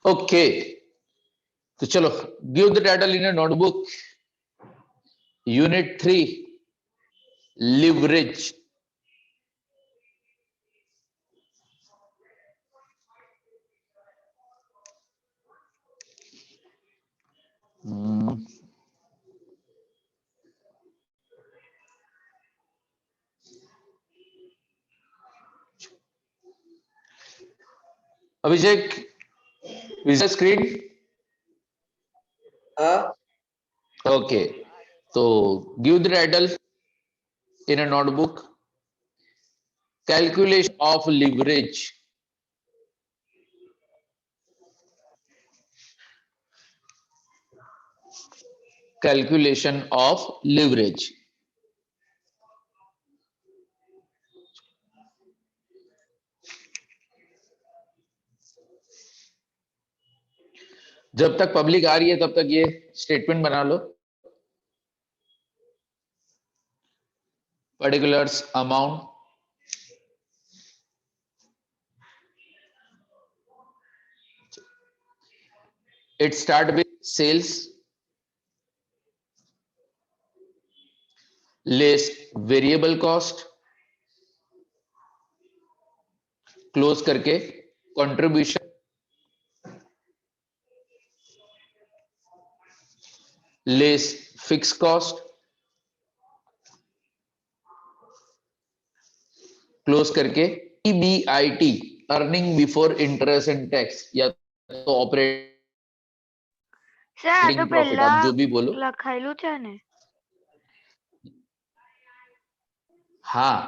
Okay, तो चलो, give the title in a notebook, unit 3, leverage. Abhishek, visual screen? Okay, तो give the title in a notebook, calculation of leverage. Calculation of leverage. जब तक public आ रही है तब तक ये स्टेटमेंट बना लो। Particulars amount, it start with sales less variable cost, close करके contribution less fix cost, close करके EBIT, earning before interest and tax, या तो ऑपरेटिंग प्रॉफिट, आप जो भी बोलो। લખાયેલું છે ને? हाँ,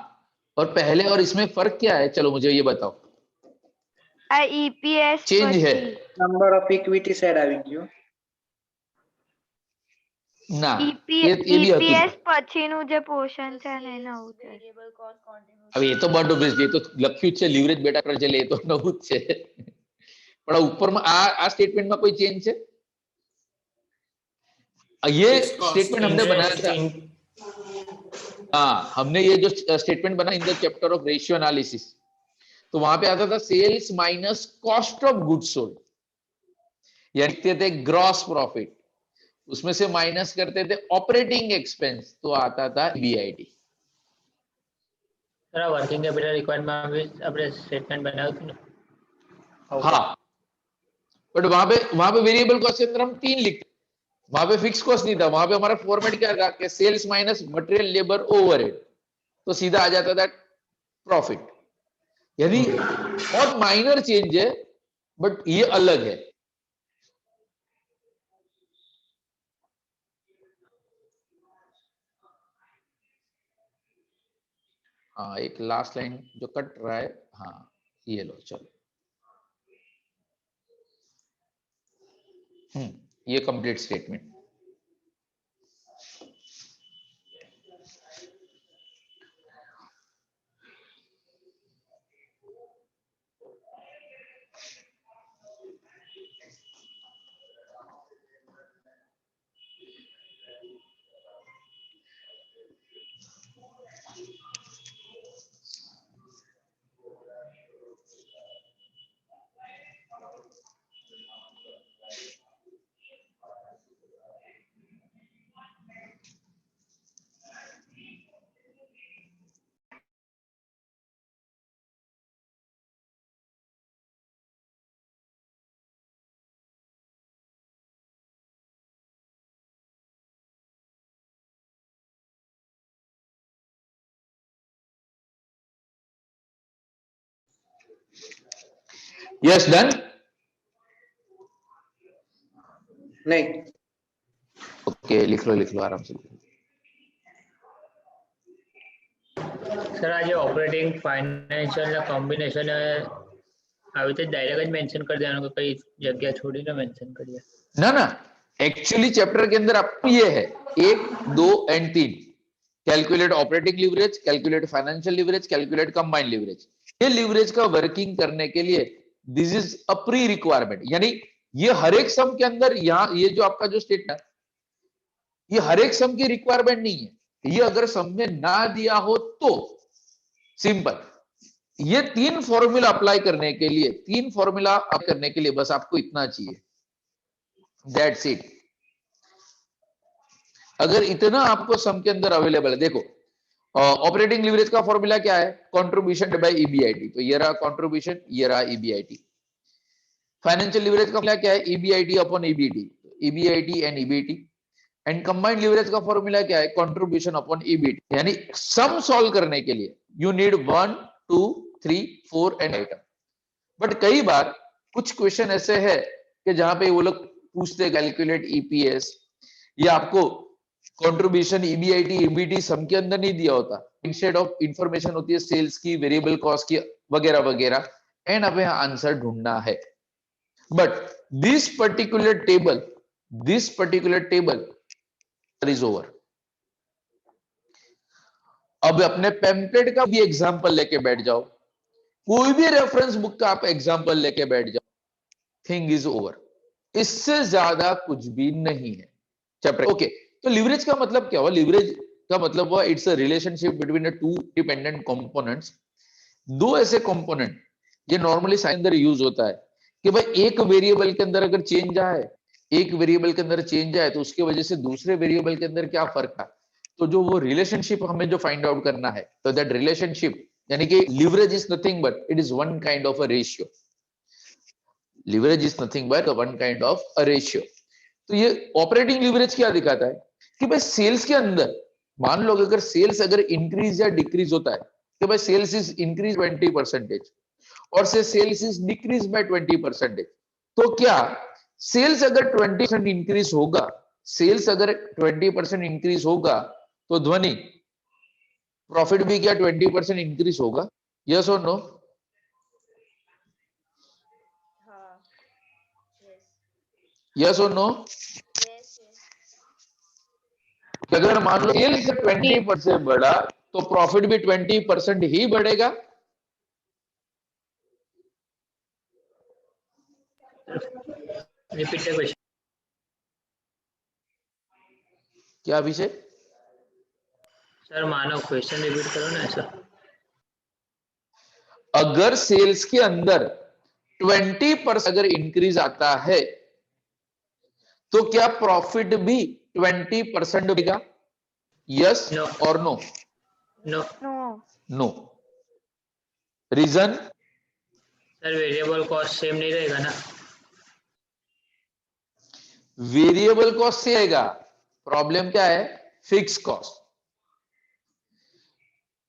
और पहले और इसमें फर्क क्या है, चलो मुझे ये बताओ। આ ईपीएस चेंज है नंबर ऑफ इक्विटी साइड આવી ગયો ना, ईपीएस ये भी હતું। પછીનું જે પોર્શન છે ને એ નવું છે। હવે એ તો બટ ઓબ્વિયસલી એ તો લખ્યું છે લિવરેજ બેટા પર એટલે એ તો નવું જ છે, પણ ઉપરમાં આ સ્ટેટમેન્ટમાં કોઈ ચેન્જ છે? ये स्टेटमेंट हमने बनाया था, हाँ, हमने ये जो स्टेटमेंट बना in the chapter of ratio analysis, तो वहां पे आता था sales minus cost of goods sold, या लिखते थे ग्रॉस प्रॉफिट, उसमें से माइनस करते थे ऑपरेटिंग एक्सपेंस, तो आता था बीआईटी। वर्किंग कैपिटल रिक्वायर्ड में अपने स्टेटमेंट बनाया था। हाँ, बट वहां पे वेरिएबल कॉस्ट के अंदर हम 3 लिखते, वहां पे फिक्स कॉस्ट नहीं था, वहां पे हमारा फॉर्मेट क्या था कि sales minus material labour overhead, तो सीधा आ जाता था प्रॉफिट। यानी बहुत माइनर चेंज है, बट ये अलग है। हाँ, एक लास्ट लाइन जो कट रहा है, हाँ ये लो, चलो, ये कंप्लीट स्टेटमेंट। Yes, done? नहीं, ओके, लिख लो आराम से। सर आज ऑपरेटिंग फाइनेंशियल कॉम्बिनेशन આવી રીતે ડાયરેક્ટ જ મેન્શન કરી દેવાનું કે કઈ જગ્યા છોડીને મેન્શન કરીએ? ना ना, एक्चुअली चैप्टर के अंदर आपको ये है 1, 2 and 3, calculate operating leverage, calculate financial leverage, calculate combined leverage. ये लिवरेज का वर्किंग करने के लिए this is a pre requirement, यानी ये हर एक सम के अंदर, यहाँ ये जो आपका जो स्टेटमेंट, ये हर एक सम की रिक्वायरमेंट नहीं है, ये अगर सम में ना दिया हो तो सिंपल, ये तीन फॉर्मूला अप्लाई करने के लिए, तीन फॉर्मूला अप्लाई करने के लिए बस आपको इतना चाहिए, दैट्स इट। अगर इतना आपको सम के अंदर अवेलेबल है, देखो ऑपरेटिंग लीवरेज का फॉर्मूला क्या है, कंट्रीब्यूशन बाय ईबीआईटी, तो ये रहा कंट्रीब्यूशन, ये रहा ईबीआईटी। फाइनेंशियल लीवरेज का फॉर्मूला क्या है, EBIT upon EBT, EBIT and EBT. And combined leverage का फॉर्मूला क्या है, कंट्रीब्यूशन अपॉन ईबीटी। यानी सम सॉल्व करने के लिए you need 1 2 3 4 and item. But कई बार कुछ क्वेश्चन ऐसे है कि जहां पे वो लोग पूछते कैलकुलेट ईपीएस, या आपको कंट्रीब्यूशन ईबीआईटी ईबीटी सम के अंदर नहीं दिया होता, इंस्टेड ऑफ इंफॉर्मेशन होती है सेल्स की, वेरिएबल कॉस्ट की वगैरह वगैरह, एंड अब यहाँ आंसर ढूंढना है। But this particular table is over. अब अपने पैम्पलेट का भी एग्जांपल लेके बैठ जाओ, कोई भी रेफरेंस बुक का आप एग्जांपल लेके बैठ जाओ, थिंग इज ओवर। इससे ज्यादा कुछ भी नहीं है चैप्टर। ओके, तो लिवरेज का मतलब क्या हुआ, लिवरेज का मतलब हुआ it's a relationship between two dependent components. दो ऐसे कंपोनेंट, ये नॉर्मली साइंस अंदर यूज होता है कि भाई एक वेरिएबल के अंदर अगर चेंज आए, एक वेरिएबल के अंदर चेंज आए तो उसके वजह से दूसरे वेरिएबल के अंदर क्या फर्क है, तो जो वो रिलेशनशिप हमें जो फाइंड आउट करना है, तो दैट रिलेशनशिप यानी कि leverage is nothing but it is one kind of a ratio. Leverage is nothing but one kind of a ratio. तो ये ऑपरेटिंग लिवरेज क्या दिखाता है कि भाई सेल्स के अंदर मान लो अगर सेल्स अगर इंक्रीज या डिक्रीज होता है, कि भाई सेल्स इज इंक्रीज 20% और से सेल्स इज डिक्रीज बाय 20%, तो क्या सेल्स अगर 20% इंक्रीज होगा, सेल्स अगर 20% इंक्रीज होगा तो ध्वनि प्रॉफिट भी क्या 20% इंक्रीज होगा, यस और नो? यस और नो? अगर मान लो सेल्स 20% बढ़ा तो प्रॉफिट भी 20% ही बढ़ेगा। Repeat the question. क्या विषय? सर मानो क्वेश्चन रिपीट करो ना ऐसा। अगर सेल्स के अंदर 20% अगर इंक्रीज आता है तो क्या प्रॉफिट भी 20% बढ़ेगा, यस No. और no? No no. No. Reason? Sir variable cost same नहीं रहेगा ना। वेरिएबल कॉस्ट से आएगा, प्रॉब्लम क्या है, फिक्स कॉस्ट।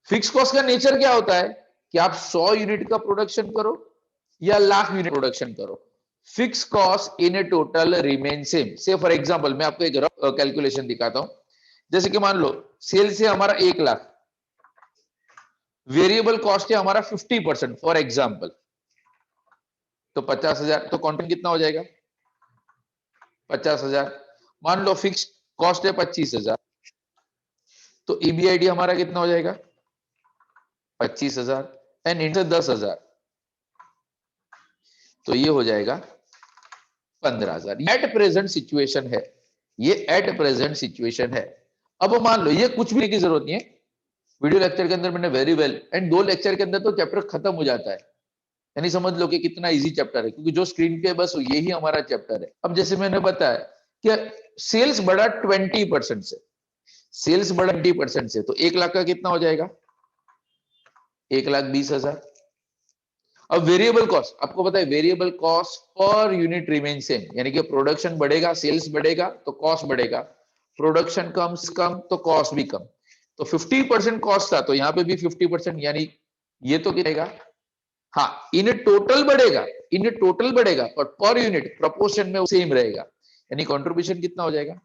फिक्स कॉस्ट का नेचर क्या होता है कि आप 100 यूनिट का प्रोडक्शन करो या लाख यूनिट प्रोडक्शन करो, फिक्स कॉस्ट इन ए टोटल रिमेन सेम। से फॉर एग्जांपल मैं आपको एक कैलकुलेशन दिखाता हूं, जैसे कि मान लो सेल से हमारा 1 लाख, वेरिएबल कॉस्ट है हमारा 50% फॉर एग्जांपल, तो 50,000, तो कंटेंट कितना हो जाएगा 50,000। मान लो फिक्स कॉस्ट है 25,000, तो ईबीआईडी हमारा कितना हो जाएगा 25,000 एंड इंटू 10,000, तो ये हो जाएगा 15,000। एट प्रेजेंट सिचुएशन है, ये एट प्रेजेंट सिचुएशन है। अब मान लो ये कुछ भी की जरूरत नहीं है, वीडियो लेक्चर के अंदर मैंने वेरी वेल एंड 2 लेक्चर के अंदर तो चैप्टर खत्म हो जाता है, यानी समझ लो कि कितना इजी चैप्टर है, क्योंकि जो स्क्रीन पे बस यही हमारा चैप्टर है। अब जैसे मैंने बताया कि सेल्स बढ़ा 20% से, सेल्स बढ़ा 20% से, तो 1 लाख का कितना हो जाएगा 1,20,000। अब वेरिएबल कॉस्ट आपको पता है, variable cost per unit remain same, यानी कि प्रोडक्शन बढ़ेगा सेल्स बढ़ेगा तो कॉस्ट बढ़ेगा, प्रोडक्शन कम तो कॉस्ट भी कम। तो 50% कॉस्ट था तो यहाँ पे भी 50%, यानी ये तो कितना, हाँ इन टोटल बढ़ेगा, इन टोटल बढ़ेगा पर यूनिट प्रोपोर्शन में सेम रहेगा, यानी कंट्रीब्यूशन कितना हो जाएगा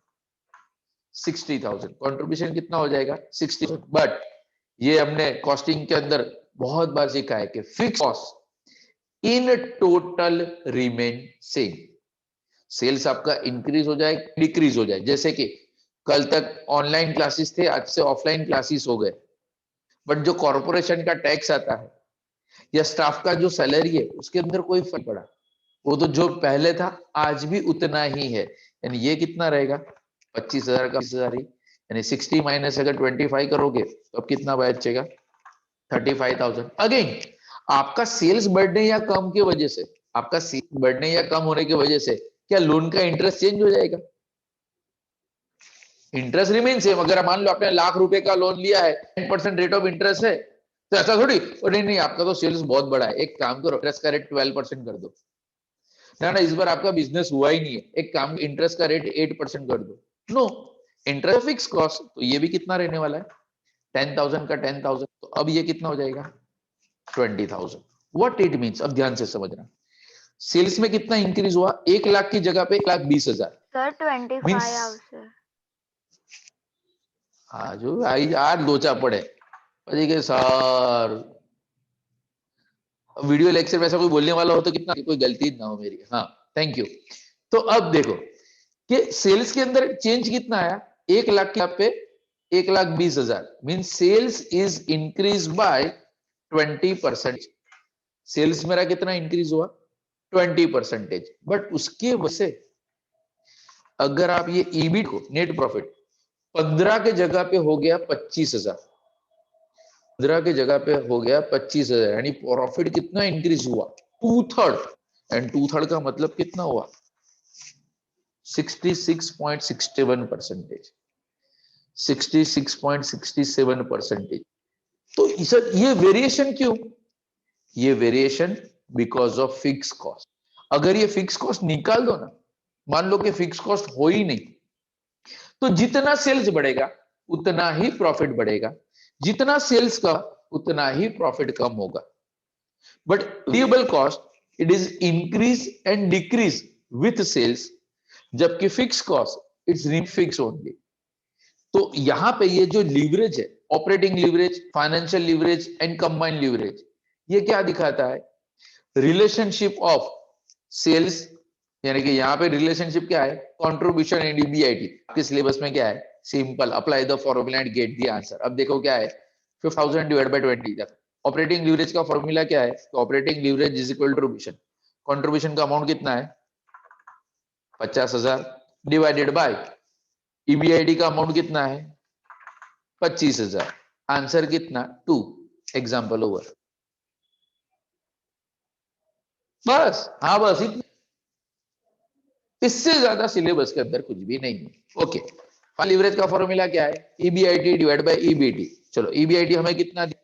60,000, कंट्रीब्यूशन कितना हो जाएगा 60,000। बट ये हमने कॉस्टिंग के अंदर बहुत बार सीखा है कि fix cost in total remain same. Sales आपका इंक्रीज हो जाए डिक्रीज हो जाए, जैसे कि कल तक ऑनलाइन क्लासेस थे, आज से ऑफलाइन क्लासेस हो गए, बट जो कॉर्पोरेशन का टैक्स आता है या स्टाफ का जो सैलरी है उसके अंदर कोई फर्क पड़ा, वो तो जो पहले था आज भी उतना ही है, यानी ये कितना रहेगा 25,000 का 20,000 ही, यानी 60 माइनस अगर 25 करोगे तो अब कितना बचेगा 35,000। अगेन आपका सेल्स बढ़ने या कम की वजह से, आपका सेल्स बढ़ने या कम होने की वजह से क्या लोन का इंटरेस्ट चेंज हो जाएगा? Interest remain same. अगर मान लो आपने ₹1,00,000 का लोन लिया है, 10% रेट ऑफ इंटरेस्ट है, तो ऐसा थोड़ी नहीं नहीं आपका तो सेल्स बहुत बड़ा है, एक काम करो इंटरेस्ट का रेट 12% कर दो। ना ना, इस बार आपका बिजनेस हुआ ही नहीं है, एक काम इंटरेस्ट का रेट 8% कर दो। नो, इंटरेस्ट फिक्स कॉस्ट, तो ये भी कितना रहने वाला है? 10,000 का 10,000, तो अब ये कितना हो जाएगा? 20,000। व्हाट इट मीन्स, अब ध्यान से समझना। सेल्स में कितना इंक्रीज हुआ? 1,00,000 की जगह पे 1,20,000 सर 25 मीन्स આવશે. जो आई आज लोचा पड़े પછી કે सर वीडियो लेक्चर में ऐसा कोई बोलने वाला हो तो कितना कोई गलती ना हो मेरी। हाँ, थैंक यू। तो अब देखो कि सेल्स के अंदर चेंज कितना आया? 1,00,000 के पे 1,20,000 mean sales is increase by 20%। Sales मेरा कितना इंक्रीज हुआ? 20%। बट उसके वजह से अगर आप ये ईबीट को, नेट प्रॉफिट 15 के जगह पे हो गया 25,000, 15 के जगह पे हो गया 25,000, यानी प्रॉफिट कितना इंक्रीज हुआ? 2/3। एंड 2/3 का मतलब कितना हुआ? 66.67%। 66.67%। तो सर ये वेरिएशन क्यों? ये variation because of fix cost. अगर ये फिक्स कॉस्ट निकाल दो ना, मान लो कि फिक्स कॉस्ट हो ही नहीं, तो जितना सेल्स बढ़ेगा उतना ही प्रॉफिट बढ़ेगा, जितना सेल्स का उतना ही प्रॉफिट कम होगा। But variable cost it is increase and decrease with sales, जबकि fix cost it's fix only. तो यहां पे ये जो लीवरेज है, operating leverage, financial leverage and combined leverage, ये क्या दिखाता है? रिलेशनशिप ऑफ सेल्स, यानी कि यहां पे रिलेशनशिप क्या है? Contribution and EBIT. आपके सिलेबस में क्या है? Simple, apply the formula and get the answer. अब देखो क्या है? 5,000 डिवाइड बाय 20। ऑपरेटिंग लीवरेज का फॉर्मूला क्या है? तो operating leverage is equal to contribution. Contribution का अमाउंट कितना है? 50,000 डिवाइडेड बाय ईबीआईटी का अमाउंट कितना है? 25,000। आंसर कितना? 2। Example over. बस, हाँ बस इतना, इससे ज्यादा सिलेबस के अंदर कुछ भी नहीं है। ओके, लीवरेज का फॉर्मूला क्या है? EBIT divide by EBT. चलो ईबीआईटी हमें कितना दिया?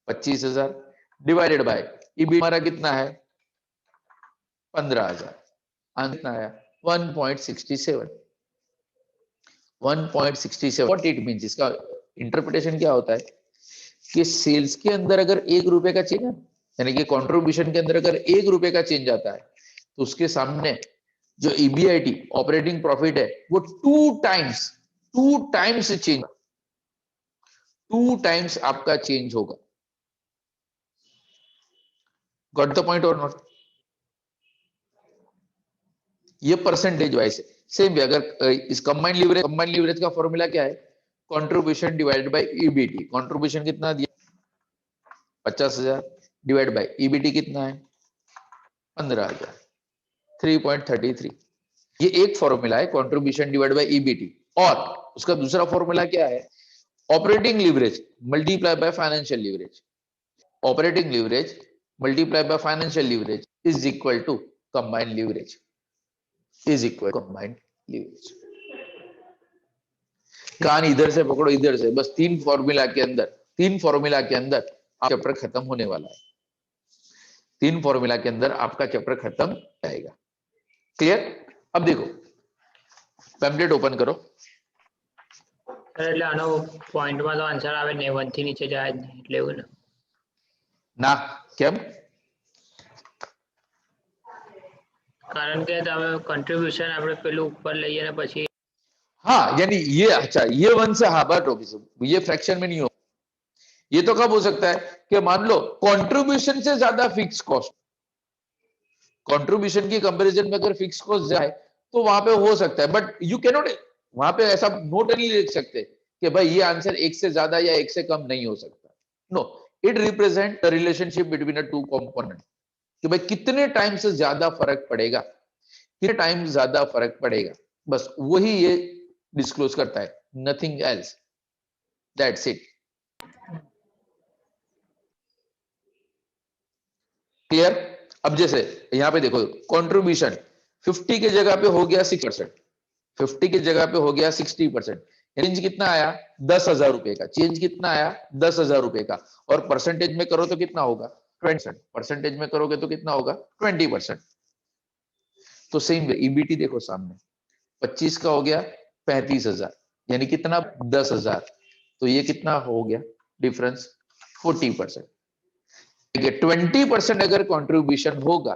25,000 डिवाइडेड बाय ईबी हमारा कितना है? 15,000। आंसर कितना आया? 1.67। 1.67। व्हाट इट मींस, इसका इंटरप्रिटेशन क्या होता है कि सेल्स के अंदर अगर ₹1 का चेंज है, यानी कि कंट्रीब्यूशन के अंदर अगर ₹1 का चेंज आता है, तो उसके सामने जो ईबीआईटी ऑपरेटिंग प्रॉफिट है वो 2 टाइम्स चेंज, 2 टाइम्स आपका चेंज होगा। गॉट द पॉइंट और नॉट? ये परसेंटेज वाइज है। सेम भी अगर इस कंबाइंड लीवरेज का फॉर्मूला क्या है? Contribution divided by EBT. Contribution कितना दिया? 50,000 डिवाइड बाय ईबीटी कितना है? 15,000। 3.33। ये एक फॉर्मूला है कंट्रीब्यूशन डिवाइड बाय ईबीटी। और उसका दूसरा फॉर्मूला क्या है? Operating leverage multiply by financial leverage. Operating leverage multiply by financial leverage is equal to combined leverage, is equal combined leverage. कान इधर से पकड़ो, इधर से, बस 3 फॉर्मूला के अंदर चैप्टर खत्म होने वाला है। 3 फॉर्मूला के अंदर आपका चैप्टर खत्म जाएगा। क्लियर? अब देखो, पैम्पलेट ओपन करो। સર એટલે આનો પોઈન્ટમાં તો આન્સર આવે ને 1 થી નીચે જાય જ નહીં એટલે એવું ને? ना, કેમ? કારણ કે તમે કન્ટ્રીબ્યુશન આપણે પેલું ઉપર લઈએ ને પછી हाँ, यानी ये अच्छा, ये 1 से, हाँ बट ये फ्रैक्शन में नहीं हो। ये तो कब हो सकता है कि मान लो कंट्रीब्यूशन से ज्यादा फिक्स कॉस्ट, कंट्रीब्यूशन की कंपैरिजन में अगर फिक्स कॉस्ट जाए तो वहां पे हो सकता है, बट यू कैन नॉट, वहां पे ऐसा नोट नहीं लिख सकते कि भाई ये आंसर 1 से ज्यादा या 1 से कम नहीं हो सकता। No, it represent the relationship between the 2 component, कि भाई कितने टाइम से ज्यादा फर्क पड़ेगा, कितने टाइम ज्यादा फर्क पड़ेगा, बस वही ये डिस्क्लोज करता है, nothing else. That's it. Clear? अब जैसे यहाँ पे देखो कंट्रीब्यूशन 50 की जगह पे हो गया 6%, 50 की जगह पे हो गया 60%, चेंज कितना आया 10,000 रुपए का, चेंज कितना आया 10,000 रुपए का, और परसेंटेज में करो तो कितना होगा 20%, परसेंटेज में करोगे तो कितना होगा 20%। तो सेम ईबीटी देखो सामने 25 का हो गया 35,000, यानी कितना 10,000, तो ये कितना हो गया डिफरेंस 40%। 20% अगर कंट्रीब्यूशन होगा,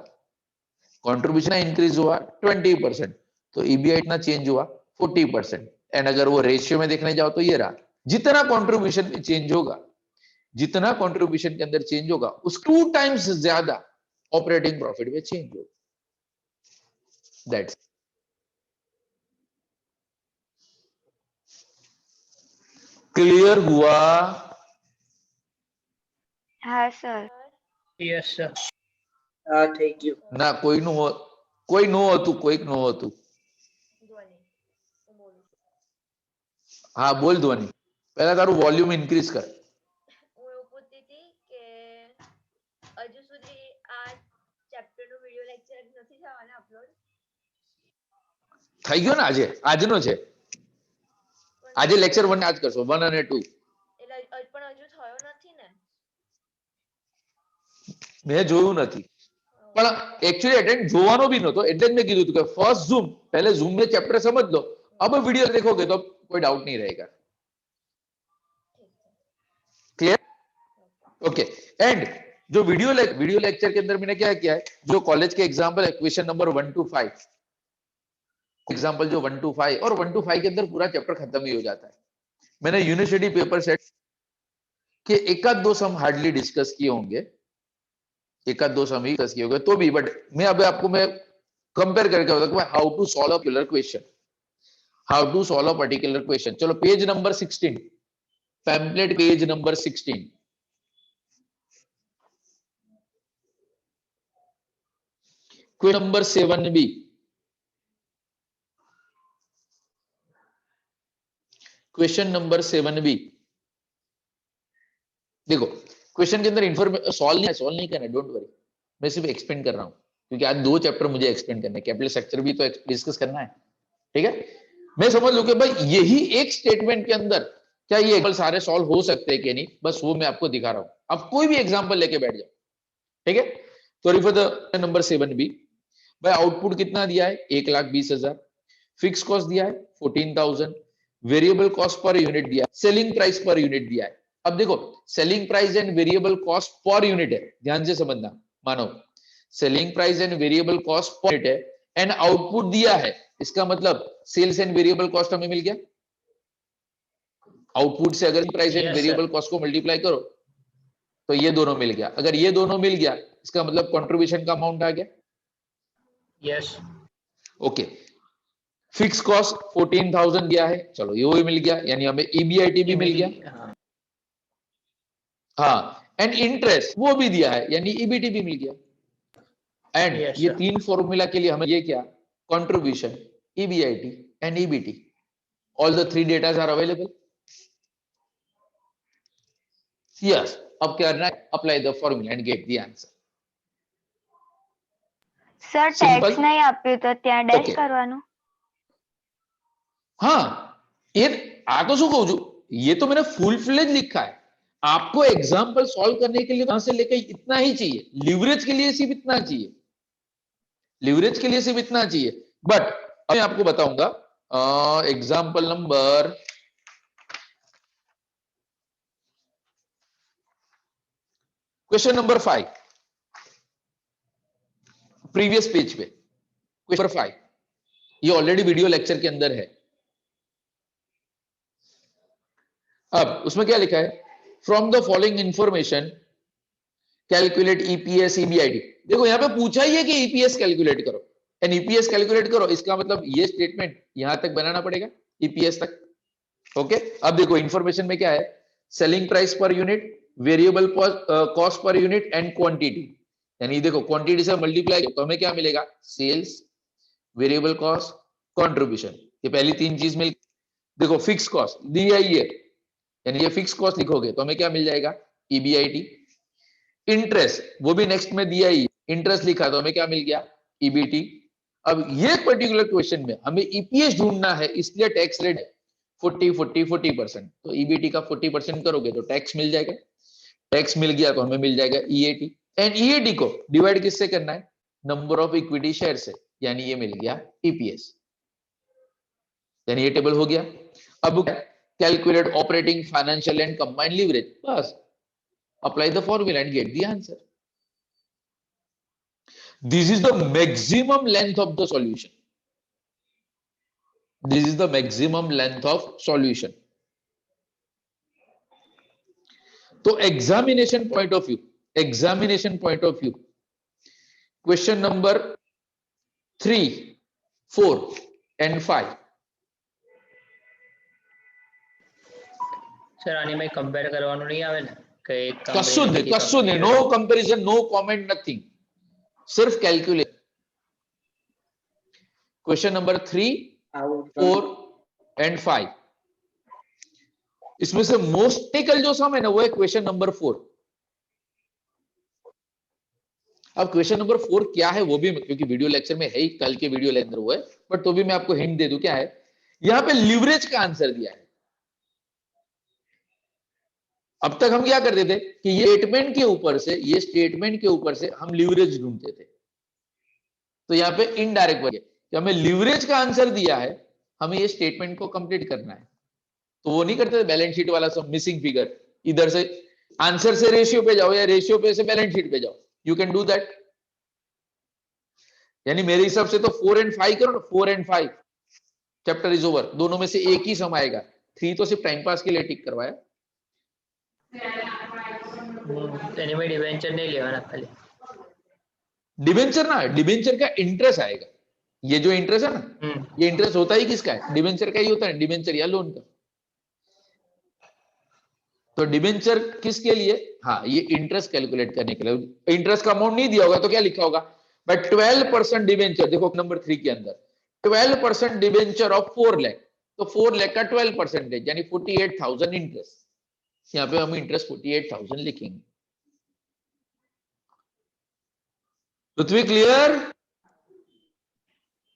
कंट्रीब्यूशन इंक्रीज हुआ 20%, तो ईबीआई इतना चेंज हुआ 40%। एंड अगर वो रेशियो में देखने जाओ तो ये रहा, जितना कंट्रीब्यूशन में चेंज होगा, जितना कंट्रीब्यूशन के अंदर चेंज होगा, उस 2 टाइम्स ज्यादा ऑपरेटिंग प्रॉफिट में चेंज होगा। दैट्स क्लियर हुआ? हाँ sir. Yes sir. Thank you. ના કોઈ નો હતું, કોઈક નો હતું. હા બોલ ધ્વનિ, પહેલા તારું વોલ્યુમ ઇન્ક્રીઝ કર. હું એવું પૂછતી હતી કે હજુ સુધી આ ચેપ્ટરનો વિડિયો લેક્ચર નથી થવાના અપલોડ? થઈ ગયો ને આજે, આજનો છે. આજે લેક્ચર 1 આજ કરશો, 1 અને 2. એટલે પણ હજુ થયો નથી ને? મેં જોયું નથી, પણ एक्चुअली अटेंड જોવાનો भी નહોતો, એટલે જ મેં કીધું હતું કે ફર્સ્ટ ઝૂમ, पहले ઝૂમ में चैप्टर समझ लो, अब वीडियो देखोगे तो कोई डाउट नहीं रहेगा. क्लियर? ओके. एंड जो वीडियो लेक्चर के अंदर मैंने क्या किया है, जो कॉलेज के एग्जांपल है, क्वेश्चन नंबर 1 to 5, एग्जांपल जो 1 to 5 और 1 to 5 के अंदर पूरा चैप्टर खत्म ही हो जाता है. मैंने यूनिवर्सिटी पेपर सेट के एकाध दो सम हार्डली डिस्कस किए होंगे, एकाध दो सम ही डिस्कस किए होंगे तो भी, बट मैं अभी आपको मैं कंपेयर करके बताऊंगा how to solve a particular question, how to solve a particular question. चलो page number 16, pamphlet page number 16, question number 7B. Question number 7B देखो, क्वेश्चन के अंदर इंफॉर्मेशन सॉल्व नहीं करना, डोंट वरी, मैं सिर्फ एक्सप्लेन कर रहा हूं, क्योंकि आज 2 चैप्टर मुझे एक्सप्लेन करना है, कैपिटल स्ट्रक्चर भी तो डिस्कस करना है. ठीक है, मैं समझ लूं कि भाई यही एक स्टेटमेंट के अंदर क्या ये एग्जांपल सारे सॉल्व हो सकते हैं कि नहीं, बस वो मैं आपको दिखा रहा हूं. अब कोई भी एग्जांपल लेके बैठ जाओ. ठीक है, sorry for the number 7B. भाई आउटपुट कितना दिया है 1,20,000, फिक्स कॉस्ट दिया है 14,000, वेरिएबल कॉस्ट पर यूनिट दिया है, सेलिंग प्राइस पर यूनिट दिया है. अब देखो selling price and variable cost per unit है, ध्यान से समझना. मानो selling price and variable cost per unit है एंड आउटपुट दिया है, इसका मतलब सेल्स एंड वेरिएबल कॉस्ट हमें मिल गया. आउटपुट से अगर प्राइस एंड वेरिएबल कॉस्ट को मल्टीप्लाई करो तो ये दोनों मिल गया. अगर ये दोनों मिल गया इसका मतलब कंट्रीब्यूशन का अमाउंट आ गया. यस. ओके, फिक्स कॉस्ट 14,000 दिया है, चलो ये भी मिल गया, यानी हमें ईबीआईटी भी मिल गया. हाँ, एंड इंटरेस्ट वो भी दिया है, यानी ईबीटी भी मिल गया. एंड ये 3 फॉर्मूला के लिए हमें ये क्या, contribution, EBIT and EBT, all the 3 datas are available. Yes, अब क्या करना है, apply the formula and get the answer. Sir tax નહીં આપ્યું તો ત્યાં ડેશ કરવાનું? हाँ, ये आ तो શું કહું છું, ये तो मैंने फुल फ्लेज लिखा है. आपको एग्जाम्पल सॉल्व करने के लिए कहां से लेकर इतना ही चाहिए, लिवरेज के लिए सिर्फ इतना चाहिए, लिवरेज के लिए सिर्फ इतना चाहिए. बट मैं आपको बताऊंगा example number question number 5, previous page पे क्वेश्चन नंबर 5, ये ऑलरेडी वीडियो लेक्चर के अंदर है. अब उसमें क्या लिखा है, from the following information calculate EPS EBIT. देखो यहां पे पूछा ही है कि ईपीएस कैलकुलेट करो, एंड ईपीएस कैलकुलेट करो, इसका मतलब ये स्टेटमेंट यहां तक बनाना पड़ेगा ईपीएस तक. ओके, अब देखो इंफॉर्मेशन में क्या है, selling price per unit, variable cost per unit and quantity. यानी देखो क्वांटिटी से मल्टीप्लाई तो हमें क्या मिलेगा, सेल्स, वेरिएबल कॉस्ट, कंट्रीब्यूशन, ये पहली 3 चीज मिल. देखो फिक्स कॉस्ट दी है ये, यानी ये फिक्स कॉस्ट लिखोगे तो हमें क्या मिल जाएगा, ईबीआईटी. इंटरेस्ट वो भी नेक्स्ट में दिया ही, इंटरेस्ट लिखा तो हमें क्या मिल गया, ईबीटी। अब ये पर्टिकुलर क्वेश्चन में हमें ईपीएस ढूंढना है, इसलिए टैक्स रेट 40% तो ईबीटी का 40% करोगे तो टैक्स मिल जाएगा। टैक्स मिल गया तो हमें मिल जाएगा ईएटी, एंड ईएटी को डिवाइड किससे करना है, नंबर ऑफ इक्विटी शेयर से, यानी ये मिल गया ईपीएस, यानी ये टेबल हो गया। अब calculate operating financial and combined leverage, बस apply the formula and get the answer. This is the maximum length of the solution. This is the maximum length of solution. तो examination point of view, question number 3, 4 and 5. Sir આની મેં compare કરવાનું નહીં આવે ને કે એક કશું નહીં, no comparison, no comment, nothing. सिर्फ कैलकुलेट। क्वेश्चन नंबर 3, 4 एंड 5, इसमें से मोस्ट टेकल जो सम है ना वो है क्वेश्चन नंबर 4। अब क्वेश्चन नंबर 4 क्या है वो भी, क्योंकि वीडियो लेक्चर में है ही, कल के वीडियो लेक्चर वो है, बट तो भी मैं आपको हिंट दे दूं क्या है। यहां पे लिवरेज का आंसर दिया है। अब तक हम क्या करते थे कि ये स्टेटमेंट के ऊपर से हम लिवरेज ढूंढते थे। तो यहाँ पे इनडायरेक्ट वजह कि हमें लिवरेज का आंसर दिया है, हमें ये स्टेटमेंट को कंप्लीट करना है, तो वो नहीं करते थे बैलेंस शीट वाला सब मिसिंग फिगर, इधर से आंसर से रेशियो पे जाओ या रेशियो पे से बैलेंस शीट पे जाओ, यू कैन डू दैट। यानी मेरे हिसाब से तो 4 and 5 करो ना, 4 and 5 चैप्टर इज ओवर, दोनों में से एक ही सम आएगा। 3 तो सिर्फ टाइम पास के लिए टिक करवाया। डिवेंचर नहीं लेवाना, खाली डिबेंचर ना, डिबेंचर का इंटरेस्ट आएगा। ये जो इंटरेस्ट है ना, ये इंटरेस्ट होता ही किसका है, डिबेंचर का ही होता है, डिबेंचर या लोन का। तो डिबेंचर किसके लिए, हाँ ये इंटरेस्ट कैलकुलेट करने के लिए। इंटरेस्ट का अमाउंट नहीं दिया होगा तो क्या लिखा होगा, बट 12% डिबेंचर, देखो नंबर 3 के अंदर 12% डिबेंचर ऑफ 4 लाख, तो 4 लाख का 12% यानी 48,000 इंटरेस्ट। यहाँ पे हम इंटरेस्ट 48,000 लिखेंगे। पृथ्वी क्लियर?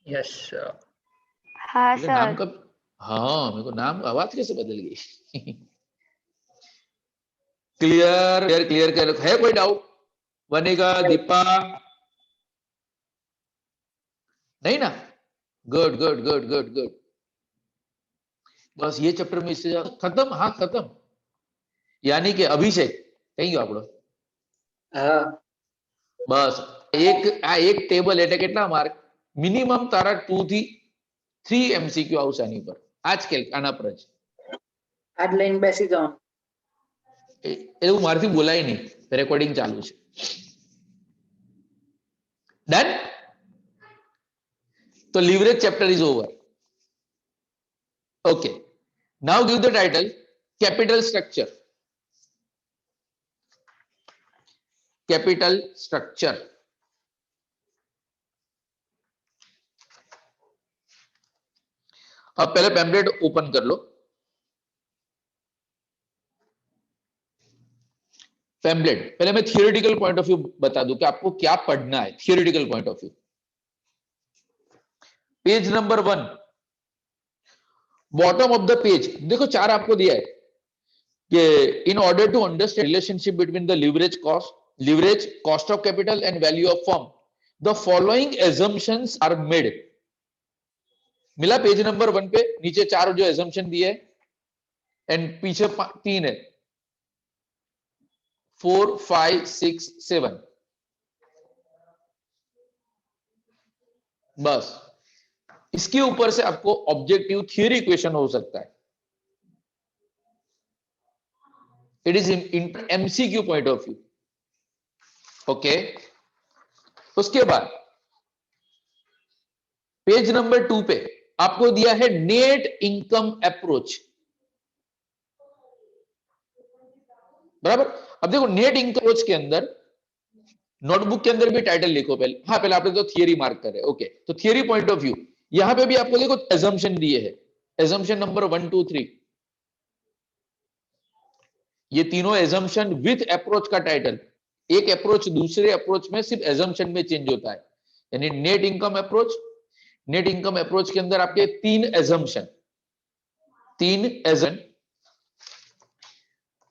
यस हाँ नाम सर। कब, हाँ मेरे को नाम, आवाज कैसे बदल गई। क्लियर क्लियर क्लियर क्लियर, है कोई डाउट? बनेगा दीपा? नहीं ना, good good good good good. बस ये चैप्टर में इससे ज्यादा खत्म, हाँ खत्म। यानी कि अभिषेक कहीं આપણો हाँ बस એક ટેબલ એટલે કેટલા માર્ક મિનિમમ તારા 2 થી 3 એમસીક્યુ આવશે આની પર, આજ કે આના પર જ આજ લઈને બેસી જાઓ. એવું મારથી બોલાય નહીં, રેકોર્ડિંગ ચાલુ છે. ડન? તો leverage chapter is over. Okay, now give the title capital structure. Capital structure अब पहले पैम्पलेट ओपन कर लो. पैम्पलेट पहले मैं थियोरेटिकल पॉइंट ऑफ व्यू बता दूं कि आपको क्या पढ़ना है. Theoretical point of view, page number 1, bottom of the page देखो 4 आपको दिया है कि in order to understand relationship between the leverage, cost of capital and value of firm, the following assumptions are made. मिला पेज नंबर 1 पे, नीचे 4 जो assumption दिए है एंड पीछे 3 है, 4, 5, 6, 7. बस इसके ऊपर से आपको ऑब्जेक्टिव थियरी क्वेश्चन हो सकता है. It is in MCQ point of view. Okay, उसके बाद पेज नंबर 2 पे आपको दिया है नेट इनकम अप्रोच. बराबर. अब देखो नेट इनकम अप्रोच के अंदर, नोटबुक के अंदर भी टाइटल लिखो पहले. हाँ पहले आपने तो थियरी मार्क करे. ओके, तो थियरी पॉइंट ऑफ व्यू यहां पे भी आपको देखो एजम्पशन दिए है. एजम्पशन नंबर 1, 2, 3, ये तीनों एजम्पशन विथ अप्रोच का टाइटल. एक अप्रोच दूसरे अप्रोच में सिर्फ एजम्पशन में चेंज होता है। यानी net income approach, net income approach के अंदर आपके तीन एजम्पशन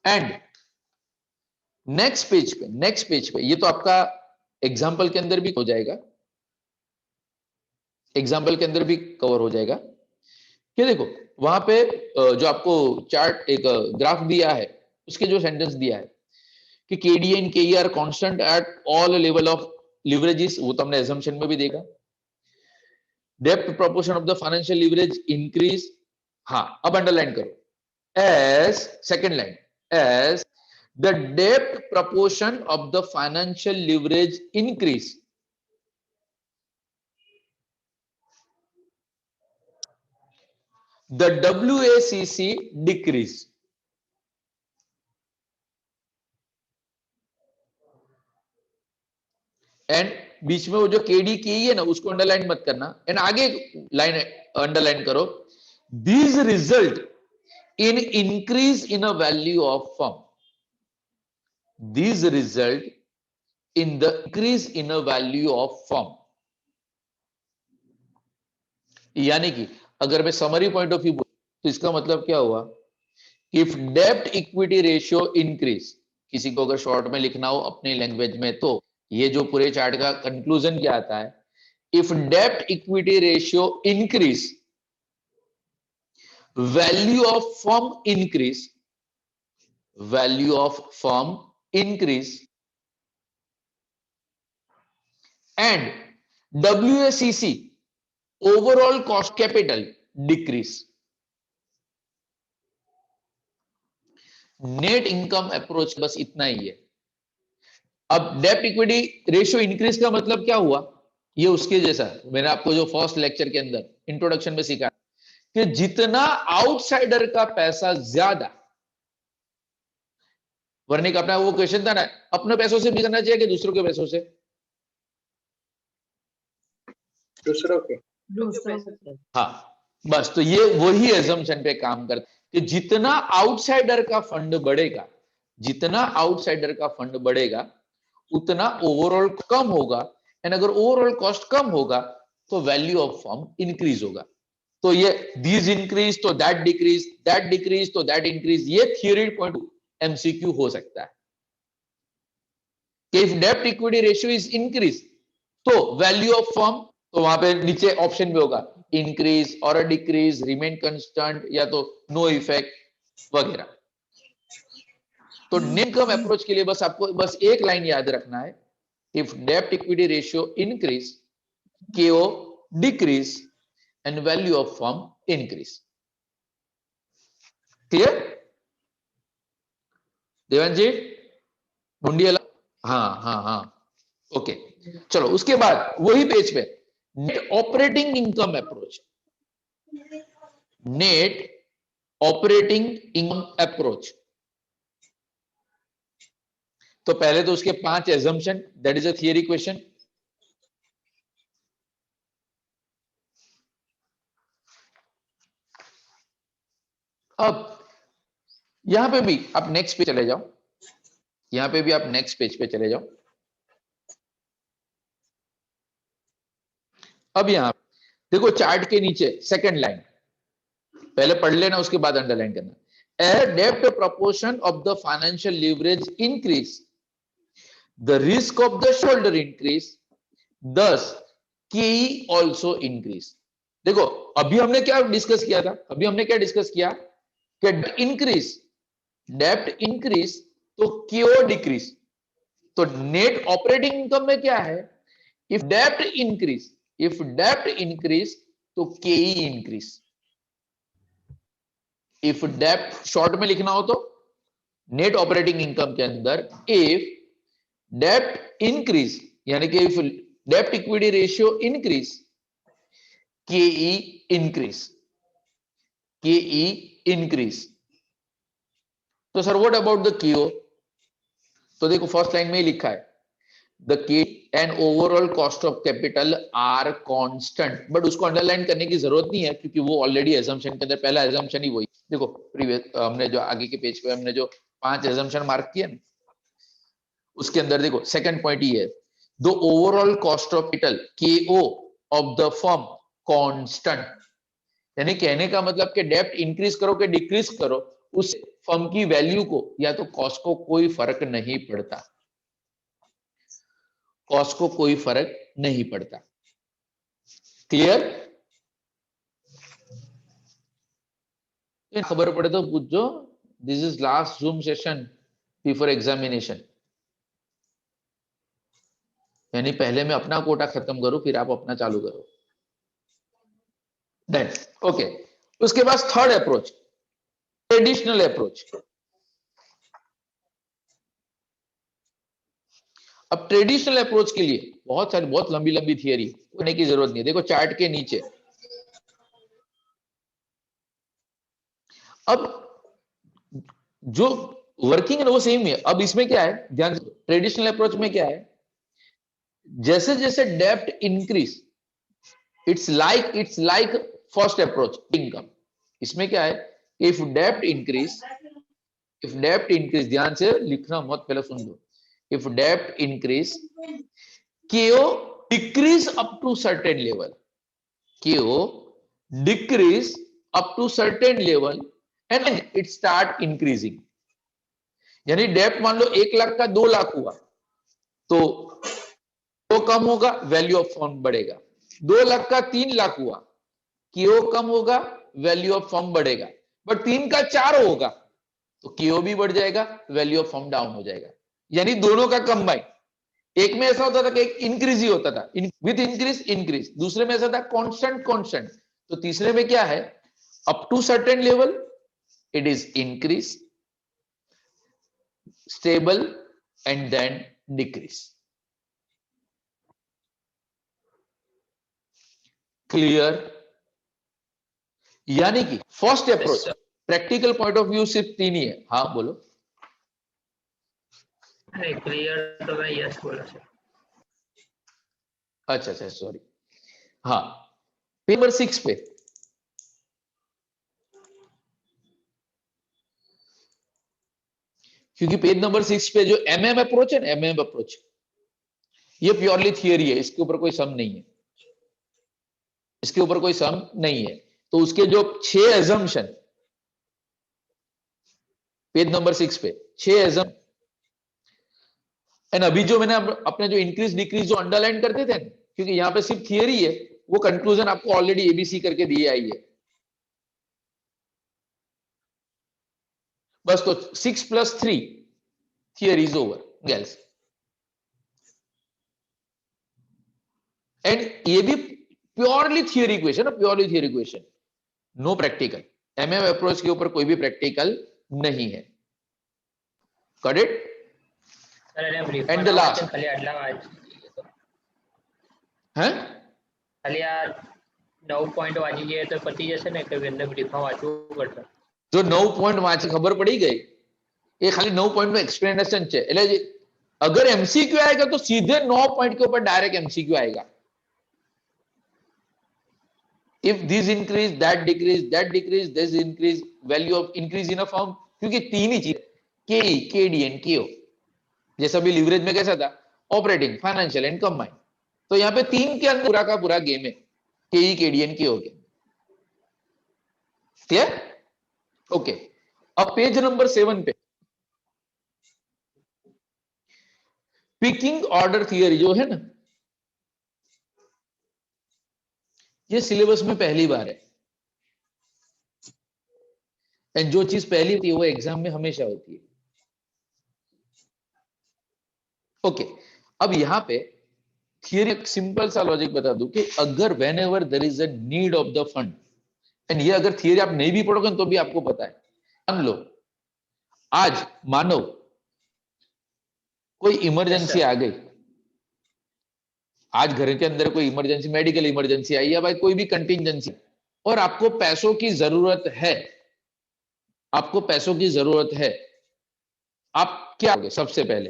एंड नेक्स्ट पेज पे ये तो आपका एग्जाम्पल के अंदर भी हो जाएगा, एग्जाम्पल के अंदर भी कवर हो जाएगा। ये देखो वहां पे जो आपको चार्ट एक ग्राफ दिया है, उसके जो सेंटेंस दिया है कि KD and KE are constant at all level of leverages, वो तो हमने एजम्पशन में भी देखा। डेप्थ proportion of the financial leverage increase, हाँ अब अंडरलाइन करो, as second line, as the डेप्थ proportion of the financial leverage increase, the WACC decrease. And बीच में वो जो केडी के है ना, उसको अंडरलाइन मत करना, एंड आगे लाइन अंडरलाइन करो, these result in increase in a value of firm, these result in the increase in a value of firm। यानी कि अगर मैं समरी पॉइंट ऑफ व्यू तो इसका मतलब क्या हुआ, इफ डेब्ट इक्विटी रेशियो इंक्रीज, किसी को अगर शॉर्ट में लिखना हो अपनी लैंग्वेज में तो ये जो पूरे चार्ट का कंक्लूजन क्या आता है, इफ डेब्ट equity ratio increase, value of firm increase, value of firm increase and WACC overall cost capital decrease. Net income approach बस इतना ही है। अब डेब्ट इक्विटी रेशियो इंक्रीज का मतलब क्या हुआ, ये उसके जैसा मैंने आपको जो फर्स्ट लेक्चर के अंदर इंट्रोडक्शन में सिखाया कि जितना आउटसाइडर का पैसा ज्यादा, वरने का अपना वो क्वेश्चन था ना, अपने पैसों से भी करना चाहिए कि दूसरों के पैसों से, दूसरों के, हाँ बस, तो ये वही एजम्पशन पे काम करता कि जितना आउटसाइडर का फंड बढ़ेगा, जितना आउटसाइडर का फंड बढ़ेगा उतना ओवरऑल कम होगा, एंड अगर ओवरऑल कॉस्ट कम होगा तो वैल्यू ऑफ फर्म इंक्रीज होगा। तो ये दिस इंक्रीज तो दैट डिक्रीज, दैट डिक्रीज तो दैट इंक्रीज, ये थियरी पॉइंट MCQ हो सकता है कि इफ डेब्ट इक्विटी रेशियो इज इंक्रीज तो वैल्यू ऑफ फर्म, तो वहां पे नीचे ऑप्शन भी होगा इंक्रीज और डिक्रीज, रिमेन कांस्टेंट, या तो नो इफेक्ट वगैरह। तो नेट इनकम अप्रोच के लिए बस आपको बस एक लाइन याद रखना है, इफ डेब्ट equity ratio increase, KO decrease and value of firm increase. Clear Devan ji, Mundiyala? हाँ ओके। चलो उसके बाद वही पेज पे net operating income approach, net operating income approach. तो पहले तो उसके 5 assumption, that is a theory question. अब यहां पे भी आप नेक्स्ट पे चले जाओ, यहां पे भी आप नेक्स्ट पेज पे चले जाओ। अब यहां देखो चार्ट के नीचे सेकंड लाइन, पहले पढ़ लेना उसके बाद अंडरलाइन करना, as debt proportion of the financial leverage increase, the risk of the shareholder increase, thus KE also increase। देखो अभी हमने क्या डिस्कस किया था, अभी हमने क्या डिस्कस किया कि डेब्ट इंक्रीज तो KO डिक्रीज। तो नेट ऑपरेटिंग इनकम में क्या है, इफ डेब्ट इंक्रीज तो KE इंक्रीज। इफ डेब्ट शॉर्ट में लिखना हो तो नेट ऑपरेटिंग इनकम के अंदर इफ डेब्ट इंक्रीज, यानी कि इफ डेब्ट equity ratio increase, KE increase, KE increase. तो sir what about the KO? तो देखो फर्स्ट लाइन में ही लिखा है the KE and overall cost of capital are constant, but उसको अंडरलाइन करने की जरूरत नहीं है क्योंकि वो ऑलरेडी एजम्पशन के अंदर पहला एजम्पशन ही वही। देखो प्रीवियस हमने जो आगे के पेज पे हमने जो 5 एजम्पशन मार्क किए ना, उसके अंदर देखो सेकंड पॉइंट ये है, the overall cost of capital KO of the firm constant, यानी कहने का मतलब कि डेप्ट इंक्रीज करो कि डिक्रीज करो, उस फर्म की वैल्यू को या तो कॉस्ट को कोई फर्क नहीं पड़ता, कॉस्ट को कोई फर्क नहीं पड़ता। क्लियर? खबर पड़े तो पूछो। This is last zoom session before examination, यानी पहले मैं अपना कोटा खत्म करूं फिर आप अपना चालू करो। देन ओके, उसके बाद थर्ड अप्रोच, ट्रेडिशनल अप्रोच। अब ट्रेडिशनल अप्रोच के लिए बहुत सारी बहुत लंबी लंबी थियरी होने की जरूरत नहीं है। देखो चार्ट के नीचे, अब जो वर्किंग है वो सेम है। अब इसमें क्या है, ध्यान से, ट्रेडिशनल अप्रोच में क्या है, जैसे जैसे डेप्ट increase, it's like first approach income. इसमें क्या है, इफ डेप्ट इंक्रीज, ध्यान से लिखना मत, पहले सुन लो। इफ डेप्ट increase, KO decrease up to certain level, KO decrease up to certain level and it start increasing. यानी डेप्ट मान लो 1 लाख का 2 लाख हुआ तो वो कम होगा, वैल्यू ऑफ फर्म बढ़ेगा। 2 लाख का 3 लाख हुआ, KO कम होगा, वैल्यू ऑफ फर्म बढ़ेगा। बट 3 का 4 होगा तो KO भी बढ़ जाएगा, वैल्यू ऑफ फर्म डाउन हो जाएगा। यानी दोनों का कंबाइन। एक में ऐसा होता था कि एक इंक्रीज ही होता था, विद इंक्रीज, दूसरे में ऐसा था कांस्टेंट। तो तीसरे में क्या है, up to certain level it is increase, stable and then decrease. Clear? यानी कि first approach practical point of view सिर्फ 3 ही है। हाँ बोलो। क्लियर तो मैं यस बोला सर। अच्छा सॉरी। हाँ, पेज नंबर 6 पे क्योंकि पेज नंबर 6 पे जो MM अप्रोच है ना, MM अप्रोच, ये प्योरली थियरी है, इसके ऊपर कोई सम नहीं है, इसके ऊपर कोई सम नहीं है। तो उसके जो 6 एजम्पशन, पेज नंबर 6 पे 6 एजम्पशन, एंड अभी जो मैंने अपने जो इंक्रीज डिक्रीज जो अंडरलाइन करते थे, क्योंकि यहां पे सिर्फ थियरी है, वो कंक्लूजन आपको ऑलरेडी ABC करके दिए आई है। बस तो 6 + 3 theory is over girls. And ये भी purely theory question, purely theory question, no practical. MM approach के ऊपर कोई भी प्रैक्टिकल नहीं है। Got it? And the last खाली आटला वाच हैं, खाली आ 9 पॉइंट वांची गए तो पति जैसे ने કે અંદર બ્રીફમાં વાંચવું પડશે। जो 9 पॉइंट वांची खबर पड़ी गई, ये खाली 9 पॉइंट में एक्सप्लेनेशन है। એટલે अगर MCQ आएगा तो सीधे 9 पॉइंट के ऊपर डायरेक्ट MCQ आएगा। If this increase, that decrease, this increase, value of increase in a firm, क्योंकि 3 ही चीज, KE, KD एंड KO। जैसा भी लिवरेज में कैसा था, ऑपरेटिंग, फाइनेंशियल एंड कंबाइन। तो यहाँ पे 3 के अंदर पूरा का पूरा गेम है, KE, KD एंड KO के। क्लियर? ओके, अब पेज नंबर 7 पे पिकिंग ऑर्डर थियरी जो है ना, ये सिलेबस में पहली बार है। एंड जो चीज पहली होती है वो एग्जाम में हमेशा होती है। ओके, अब यहां पे थियरी सिंपल सा लॉजिक बता दूं कि अगर whenever there is a need of the fund, and ये अगर थियरी आप नहीं भी पढ़ोगे तो भी आपको पता है। मान लो आज मानो कोई इमरजेंसी आ गई, आज घर के अंदर कोई इमरजेंसी, मेडिकल इमरजेंसी आई या भाई कोई भी कंटिंजेंसी, और आपको पैसों की जरूरत है, आपको पैसों की जरूरत है, आप क्या करोगे? सबसे पहले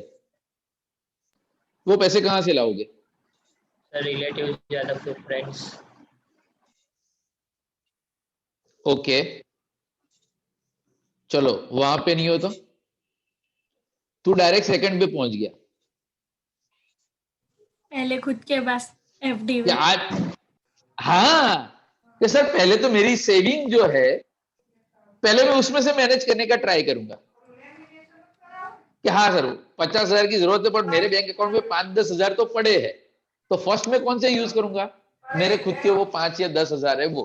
वो पैसे कहां से लाओगे? रिलेटिव्स या तो फिर फ्रेंड्स। ओके, चलो वहां पे नहीं हो तो तू डायरेक्ट सेकंड पे पहुंच गया, पहले खुद के पास एफडी कि आज, हाँ कि सर पहले तो मेरी सेविंग जो है पहले मैं उसमें से मैनेज करने का ट्राई करूंगा कि हाँ सर 50,000 की जरूरत है, पर मेरे बैंक अकाउंट में 5-10 हजार तो पड़े हैं, तो फर्स्ट में कौन से यूज करूंगा, मेरे खुद के वो 5 या 10 हजार है वो।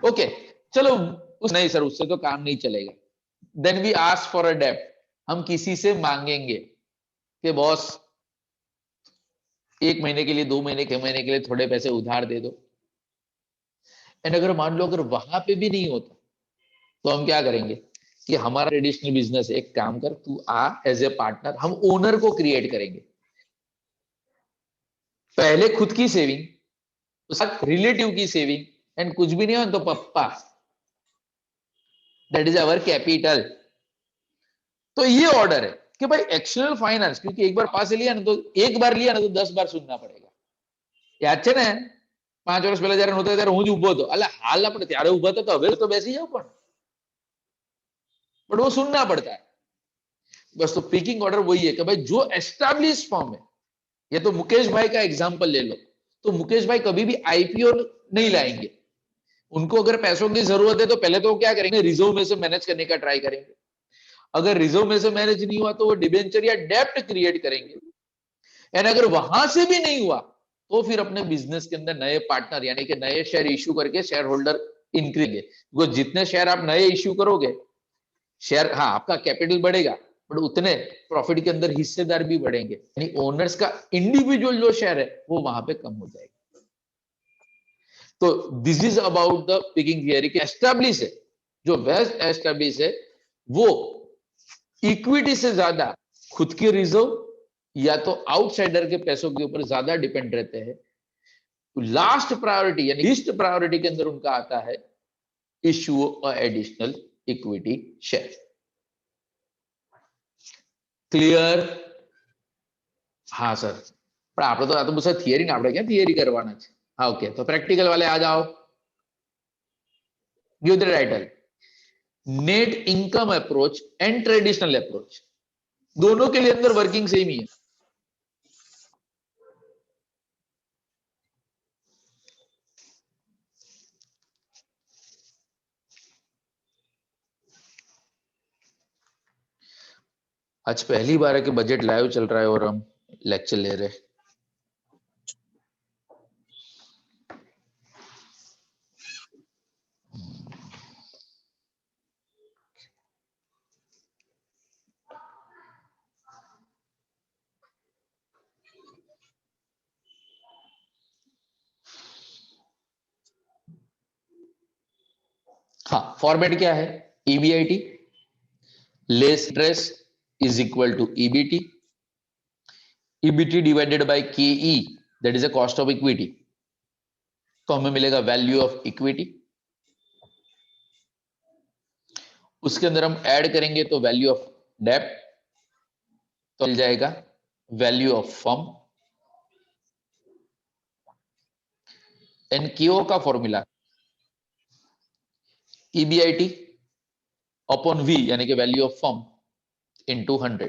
ओके चलो, उस नहीं सर उससे तो काम नहीं चलेगा। Then we ask for a डेब्ट, हम किसी से मांगेंगे कि बॉस 1 महीने के लिए, 2 महीने के महीने के लिए थोड़े पैसे उधार दे दो। एंड अगर मान लो अगर वहां पे भी नहीं होता तो हम क्या करेंगे कि हमारा ट्रेडिशनल बिजनेस है, एक काम कर तू आ एज ए पार्टनर, हम ओनर को क्रिएट करेंगे। पहले खुद की सेविंग, उसके बाद रिलेटिव की सेविंग, एंड कुछ भी नहीं हो तो पप्पा, दैट इज आवर कैपिटल। तो ये ऑर्डर है कि भाई एक्सटर्नल फाइनेंस, क्योंकि एक बार पास लिया ना तो एक बार लिया ना तो 10 बार सुनना पड़ेगा। યાદ છે ને 5 વર્ષ પહેલા જયારે નહોતા ત્યારે હું જ ઉભો હતો, એટલે હાલ આપણે ત્યારે ઉભા હતા તો હવે તો બેસી જાવ, પણ वो सुनना पड़ता है बस। तो पिकिंग ऑर्डर वही है कि भाई जो एस्टैब्लिश फॉर्म है, ये तो मुकेश भाई का एग्जांपल ले लो, तो मुकेश भाई कभी भी आईपीओ नहीं लाएंगे। उनको अगर पैसों की जरूरत है तो पहले तो क्या करेंगे, रिजर्व में से मैनेज करने का ट्राई करेंगे। अगर रिजर्व में से मैनेज नहीं हुआ तो वो डिबेंचर या डेप्ट क्रिएट करेंगे, एंड अगर वहां से भी नहीं हुआ तो फिर अपने बिजनेस के अंदर नए पार्टनर यानी कि नए शेयर इश्यू करके शेयर होल्डर इंक्रीज, बिकॉज जितने शेयर आप नए इश्यू करोगे, शेयर, हाँ आपका कैपिटल बढ़ेगा बट उतने प्रॉफिट के अंदर हिस्सेदार भी बढ़ेंगे, यानी ओनर्स का इंडिविजुअल जो शेयर है वो वहां पे कम हो जाएगा। तो this is about the picking theory कि एस्टैब्लिश है, जो वेल एस्टैब्लिश है वो इक्विटी से ज्यादा खुद की रिजर्व या तो आउटसाइडर के पैसों के ऊपर ज्यादा डिपेंड रहते हैं। तो लास्ट प्रायोरिटी यानी लीस्ट प्रायोरिटी के अंदर उनका आता है issue additional equity share. Clear? હા સર, પણ આપણે તો આ તો બસ થિયરી ને આપણે ક્યાં થિયરી કરવાના છે। હા ઓકે, તો પ્રેક્ટિકલ વાલે आ जाओ। Give the title net income approach and traditional approach, दोनों के लिए अंदर वर्किंग सेम ही है। आज पहली बार है कि बजट लाइव चल रहा है और हम लेक्चर ले रहे हैं। हाँ, फॉर्मेट क्या है, EBIT less interest is equal to EBT, EBT divided by KE that is a cost of equity, तो हमें मिलेगा वैल्यू ऑफ इक्विटी। उसके अंदर हम ऐड करेंगे तो वैल्यू ऑफ डेब्ट, तो मिल जाएगा वैल्यू ऑफ फर्म। एनक्यूओ का फॉर्मूला ईबीआईटी अपॉन वी यानी कि वैल्यू ऑफ फर्म इनटू 100।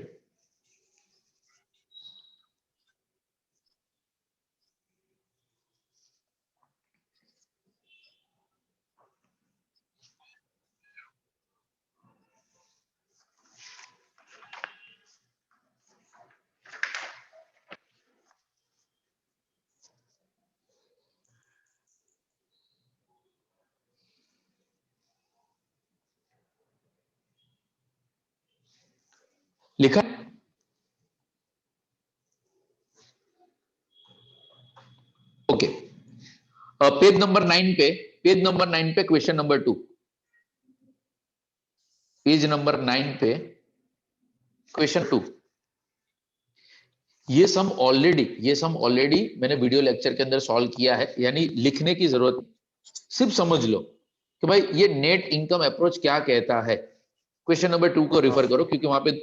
लिखा? ओके, पेज नंबर 9 पे क्वेश्चन नंबर 2, पेज नंबर 9 पे क्वेश्चन 2। ये सम ऑलरेडी मैंने वीडियो लेक्चर के अंदर सॉल्व किया है, यानी लिखने की जरूरत नहीं, सिर्फ समझ लो कि भाई ये नेट इनकम अप्रोच क्या कहता है। क्वेश्चन नंबर 2 को रिफर करो क्योंकि वहां पे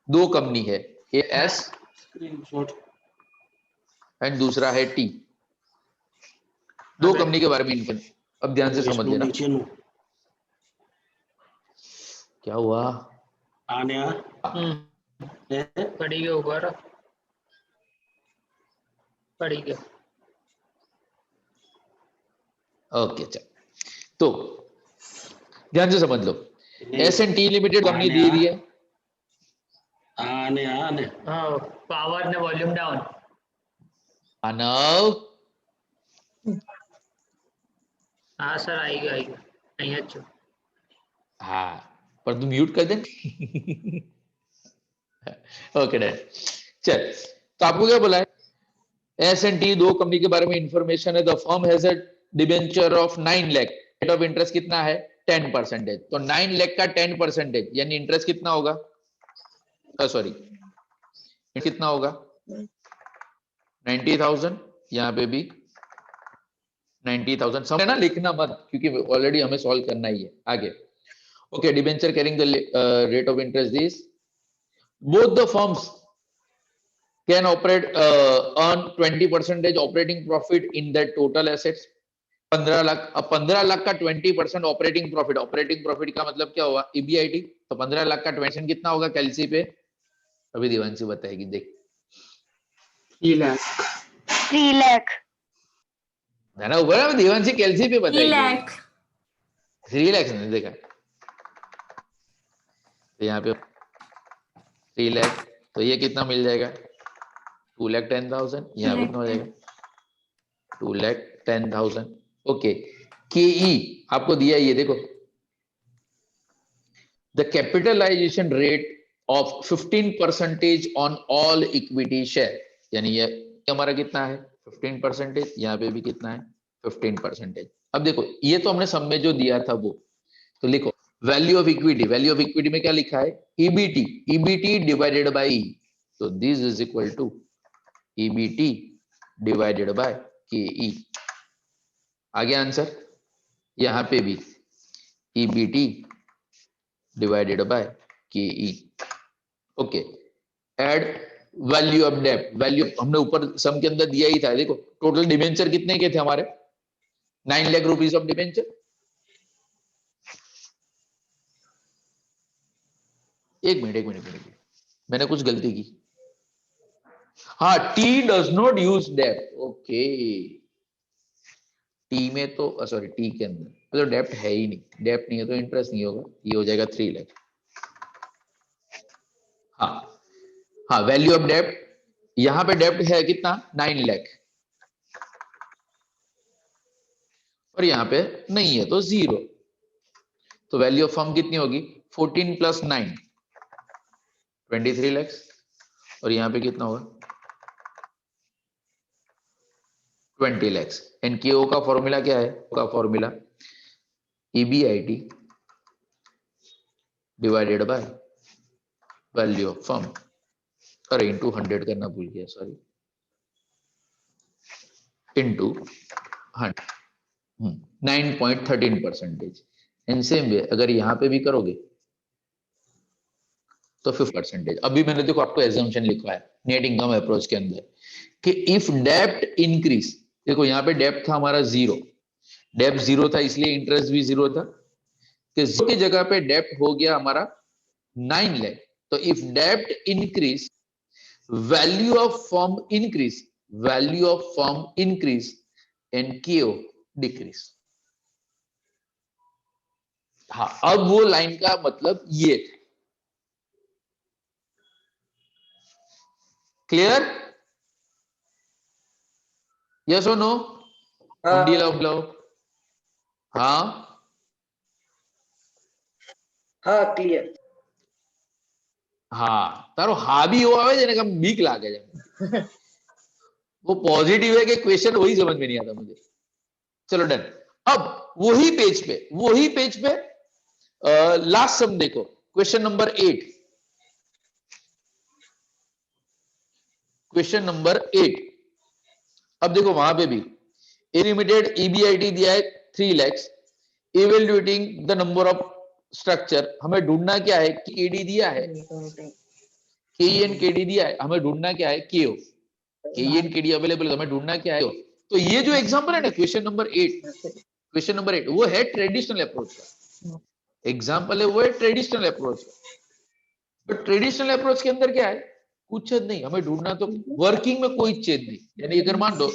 2 कंपनी है, एस एंड दूसरा है टी, 2 कंपनी के बारे में इनफो। अब ध्यान से समझ लेना। क्या हुआ? कड़ी के ऊपर पढ़ी गया। ओके चल, तो ध्यान से समझ लो, S&T लिमिटेड कंपनी दे रही है, आने आने हाँ, पावर ने वॉल्यूम डाउन। मानव हाँ सर, आएगा आएगा, नहीं अच्छा। हाँ, पर तू म्यूट कर दे। Okay done. चल, तो आपको क्या बोला है, S&T दो कंपनी के बारे में इंफॉर्मेशन है। The firm has a debenture of 9 lakh, rate of interest कितना है 10%। तो 9 लाख का 10% यानी इंटरेस्ट कितना होगा, सॉरी कितना होगा 90,000, यहाँ पे भी 90,000। समझे ना, लिखना मत क्योंकि ऑलरेडी हमें सॉल्व करना ही है आगे। Okay, debenture carrying the rate of interest this, both the firms can operate earn 20% operating profit in their total assets। 15 lakh, अब 15 लाख का 20% ऑपरेटिंग प्रॉफिट, ऑपरेटिंग प्रॉफिट का मतलब क्या हुआ EBIT, तो 15 लाख का 20% कितना होगा कैलसी पे, अभी दिवांशी बताएगी, देख 3 लाख 3 लाख। है ना ऊपर, अभी दिवांशी कैलसी पे 3 बताएगी। lakh 3 लाख नहीं देखा, तो यहाँ पे 3 लाख, तो ये कितना मिल जाएगा 2,10,000, यहाँ पे कितना हो जाएगा 2,10,000। ओके, KE आपको दिया ये देखो, the capitalization rate of 15% on all equity share, यानी ये हमारा कितना है 15%, यहाँ पे भी कितना है 15%। अब देखो ये तो हमने सब में जो दिया था वो, तो लिखो value of equity, value of equity में क्या लिखा है EBT, EBT डिवाइडेड बाई, तो this is equal to EBT divided by KE। आगे आंसर, यहां पे भी EBT divided by KE। Okay, add value of डेब्ट, वैल्यू हमने ऊपर सम के अंदर दिया ही था, देखो टोटल डिबेंचर कितने के थे हमारे 9 लाख रुपीस ऑफ डिबेंचर। एक मिनट, मैंने कुछ गलती की, हाँ T डज नॉट यूज डेब्ट। ओके, टी में तो सॉरी टी के अंदर तो डेप्ट है ही नहीं, डेप्ट नहीं है तो इंटरेस्ट नहीं होगा, ये हो जाएगा 3 लाख। हाँ हाँ, वैल्यू ऑफ डेप्ट, यहां पे डेप्ट है कितना 9 लाख, और यहां पे नहीं है तो 0, तो वैल्यू ऑफ फर्म कितनी होगी 14 + 9 23 लाख, और यहां पे कितना होगा 20 लाख। एनकेओ का फॉर्मूला क्या है, का formula EBIT divided by value of firm, अरे इंटू 100 करना भूल गया, sorry, into 100, 9.13%। And same way अगर यहाँ पे भी करोगे तो 50%। अभी मैंने देखो आपको एजम्पशन लिखा है नेट इनकम अप्रोच के अंदर कि इफ डेप्ट इंक्रीज, देखो यहाँ पे डेप्ट था हमारा 0, डेप्ट 0 था इसलिए इंटरेस्ट भी 0 था, कि 0 की जगह पे डेप्ट हो गया हमारा 9 लाख, तो इफ डेप्ट increase value of firm increase, value of firm increase and KO decrease. हाँ, अब वो लाइन का मतलब ये था, क्लियर, यस और नो, मुंडी लाओ, हाँ हाँ क्लियर हाँ, तारो हा भी हो आवे जेने कम बीक लागे जाए, वो पॉजिटिव है कि क्वेश्चन वही समझ में नहीं आता मुझे। चलो डन, अब वही पेज पे लास्ट सम देखो, क्वेश्चन नंबर 8, क्वेश्चन नंबर 8। अब देखो वहां पे भी लिमिटेड EBIT दिया है 3 lakh, evaluating the number of structure, हमें ढूंढना क्या है, KD दिया है, KE एंड KD दिया है, हमें ढूंढना क्या है KO, KE and KD available है, हमें ढूंढना क्या है। तो ये जो एग्जांपल है ना क्वेश्चन नंबर 8, वो है ट्रेडिशनल अप्रोच का एग्जांपल है, वो है ट्रेडिशनल अप्रोच का। बट ट्रेडिशनल अप्रोच के अंदर क्या है, कुछ नहीं, हमें ढूंढना तो वर्किंग में कोई चेंज नहीं। यानी अगर मान लो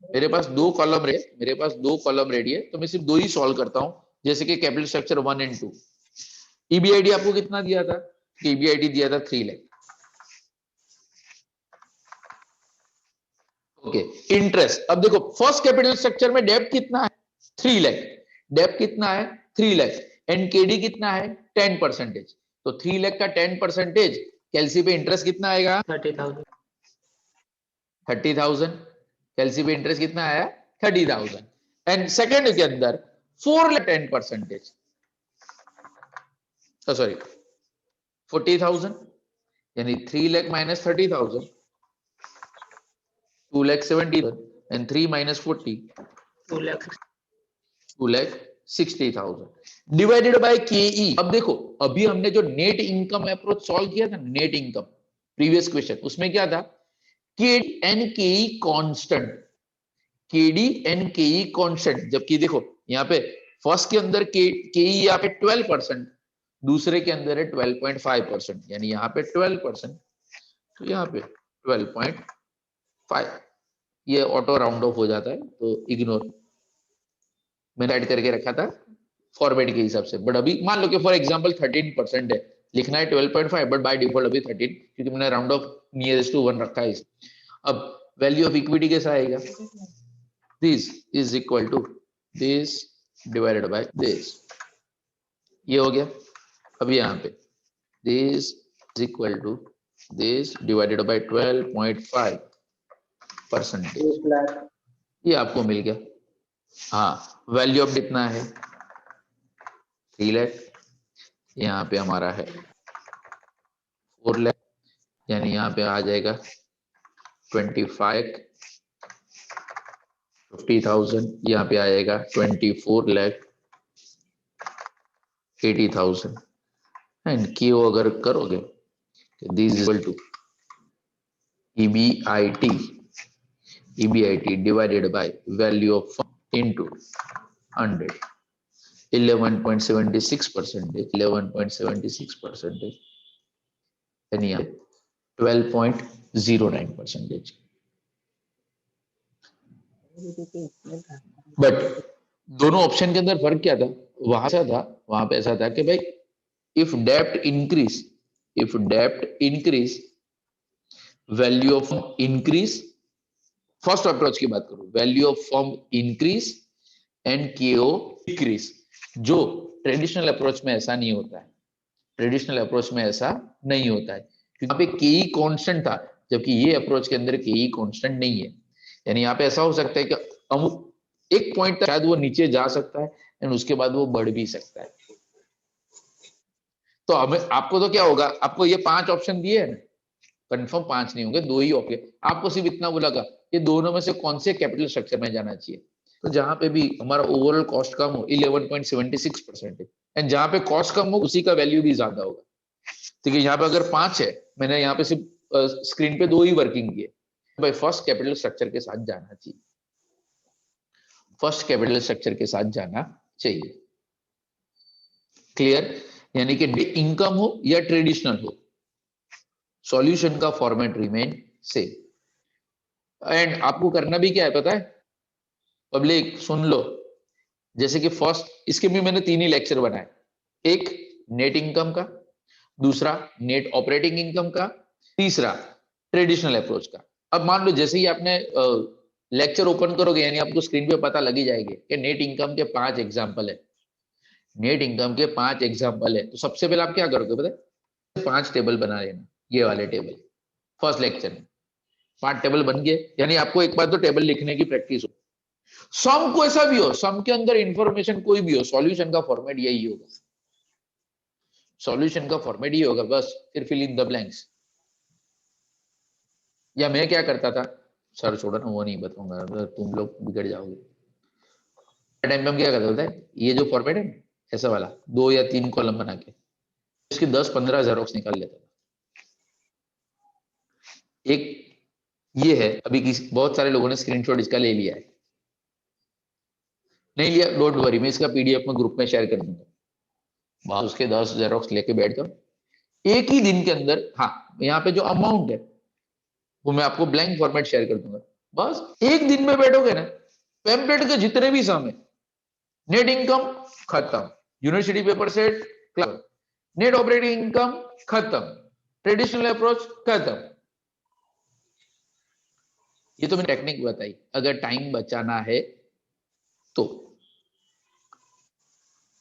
मेरे पास दो कॉलम रेडी है, तो मैं सिर्फ दो ही सॉल्व करता हूं, जैसे कि कैपिटल स्ट्रक्चर 1 और 2। ईबीआईडी आपको कितना दिया था? ईबीआईडी दिया था 3 लाख। Okay, interest. अब देखो फर्स्ट कैपिटल स्ट्रक्चर में डेब्ट कितना है? 3 लाख। डेब्ट कितना है? 3 लाख। एनकेडी कितना है? 10%। तो 3 लाख का 10% कैलसी पे इंटरेस्ट कितना आएगा? 30,000। 30,000। कैलसी पे इंटरेस्ट कितना आया? 30,000। एंड सेकंड के अंदर 4 लाख 10%, सॉरी 40,000, यानी 3 lakh minus 30,000, 2 lakh 70,000 and 3 minus 40, 2,60,000 divided by केई। अब देखो अभी हमने जो नेट इनकम अप्रोच सॉल्व किया था, नेट इनकम प्रीवियस क्वेश्चन, उसमें क्या था? केडी एंड केई कांस्टेंट, केडी एंड केई कांस्टेंट। जबकि देखो यहाँ पे फर्स्ट के अंदर केई यहाँ पे 12%, दूसरे के अंदर है 12.5%, यानी यहाँ पे 12%, तो यहाँ पे 12.5। ये ऑटो राउंड ऑफ हो जाता है तो इग्नोर, मैंने ऐड करके रखा था फॉर्मेट के हिसाब से। बट अभी मान लो कि फॉर एग्जांपल 13% है, लिखना है 12.5, बट बाय डिफॉल्ट अभी 13, क्योंकि मैंने राउंड ऑफ नियरेस्ट टू 1 रखा है। अब वैल्यू ऑफ इक्विटी कैसा आएगा? This is equal to this divided by this. ये हो गया। अभी यहाँ पे this is equal to this divided by 12.5%, ये आपको मिल गया। हाँ, वैल्यू ऑफ कितना है? 3 लाख। यहाँ पे हमारा है 4 लाख, यानी यहाँ पे आ जाएगा 50,000, यहाँ पे आएगा 24,80,000 एंड क्यू अगर करोगे तो this is equal to EBIT divided by value of into 100, 11.76%, यानी 12.09%। बट दोनों ऑप्शन के अंदर फर्क क्या था? वहां पे ऐसा था कि भाई इफ डेब्ट increase value of increase, first approach की बात करूं, value of firm increase and केओ डिक्रीज। जो ट्रेडिशनल अप्रोच में ऐसा नहीं होता है, क्योंकि यहाँ पे केई कांस्टेंट था, जबकि ये अप्रोच के अंदर केई कांस्टेंट नहीं है। यानी यहाँ पे ऐसा हो सकता है कि अमुक एक पॉइंट तक शायद वो नीचे जा सकता है एंड उसके बाद वो बढ़ भी सकता है। तो हमें आपको तो क्या होगा, आपको ये 5 ऑप्शन दिए हैं, कंफर्म 5 नहीं होंगे, 2 ही ऑप्शन। आपको सिर्फ इतना बोला ये दोनों में से कौन से कैपिटल स्ट्रक्चर में जाना चाहिए। तो जहां पे भी हमारा ओवरऑल कॉस्ट कम हो 11.76% एंड जहां पे कॉस्ट कम हो उसी का वैल्यू भी ज्यादा होगा। ठीक है, यहाँ पे अगर 5 है, मैंने यहाँ पे सिर्फ स्क्रीन पे 2 ही वर्किंग किए, भाई फर्स्ट कैपिटल स्ट्रक्चर के साथ जाना चाहिए, क्लियर? यानी कि इनकम हो या ट्रेडिशनल हो, सॉल्यूशन का फॉर्मेट रिमेन सेम। एंड आपको करना भी क्या है पता है पब्लिक, सुन लो। जैसे कि फर्स्ट, इसके भी मैंने 3 ही लेक्चर बनाए, एक नेट इनकम का, दूसरा नेट ऑपरेटिंग इनकम का, तीसरा ट्रेडिशनल अप्रोच का। अब मान लो जैसे ही आपने लेक्चर ओपन करोगे, यानी आपको स्क्रीन पे पता लगी जाएगी कि नेट इनकम के 5 एग्जाम्पल है, तो सबसे पहले आप क्या करोगे पता है? 5 टेबल बना लेना, ये वाले टेबल फर्स्ट लेक्चर में 5 टेबल बन गए, यानी आपको एक बार तो टेबल लिखने की प्रैक्टिस हो। सम को ऐसा भी हो, सम के अंदर इंफॉर्मेशन कोई भी हो, सॉल्यूशन का फॉर्मेट यही होगा, बस फिर फिल इन द ब्लैंक्स। या मैं क्या करता था, सर छोड़ो ना, वो नहीं बताऊंगा, तुम लोग बिगड़ जाओगे। टाइम पे हम क्या करते थे, ये जो फॉर्मेट है ऐसा वाला 2 या 3 कॉलम बना के इसकी 10-15 जेरोक्स निकाल लेता था। एक ये है, अभी बहुत सारे लोगों ने स्क्रीनशॉट इसका ले लिया है, नहीं लिया डोंट वरी, मैं इसका पीडीएफ में ग्रुप में शेयर कर दूंगा, वहां उसके 10 जेरोक्स लेके बैठ जाओ एक ही दिन के अंदर। हाँ, यहाँ पे जो अमाउंट है वो मैं आपको ब्लैंक फॉर्मेट शेयर कर दूंगा। बस एक दिन में बैठोगे ना, पेम्पलेट के जितने भी सम है, नेट इनकम खत्म, university paper set class, net operating income खत्म, ट्रेडिशनल अप्रोच खत्म। ये तो मैंने टेक्निक बताई, अगर टाइम बचाना है तो।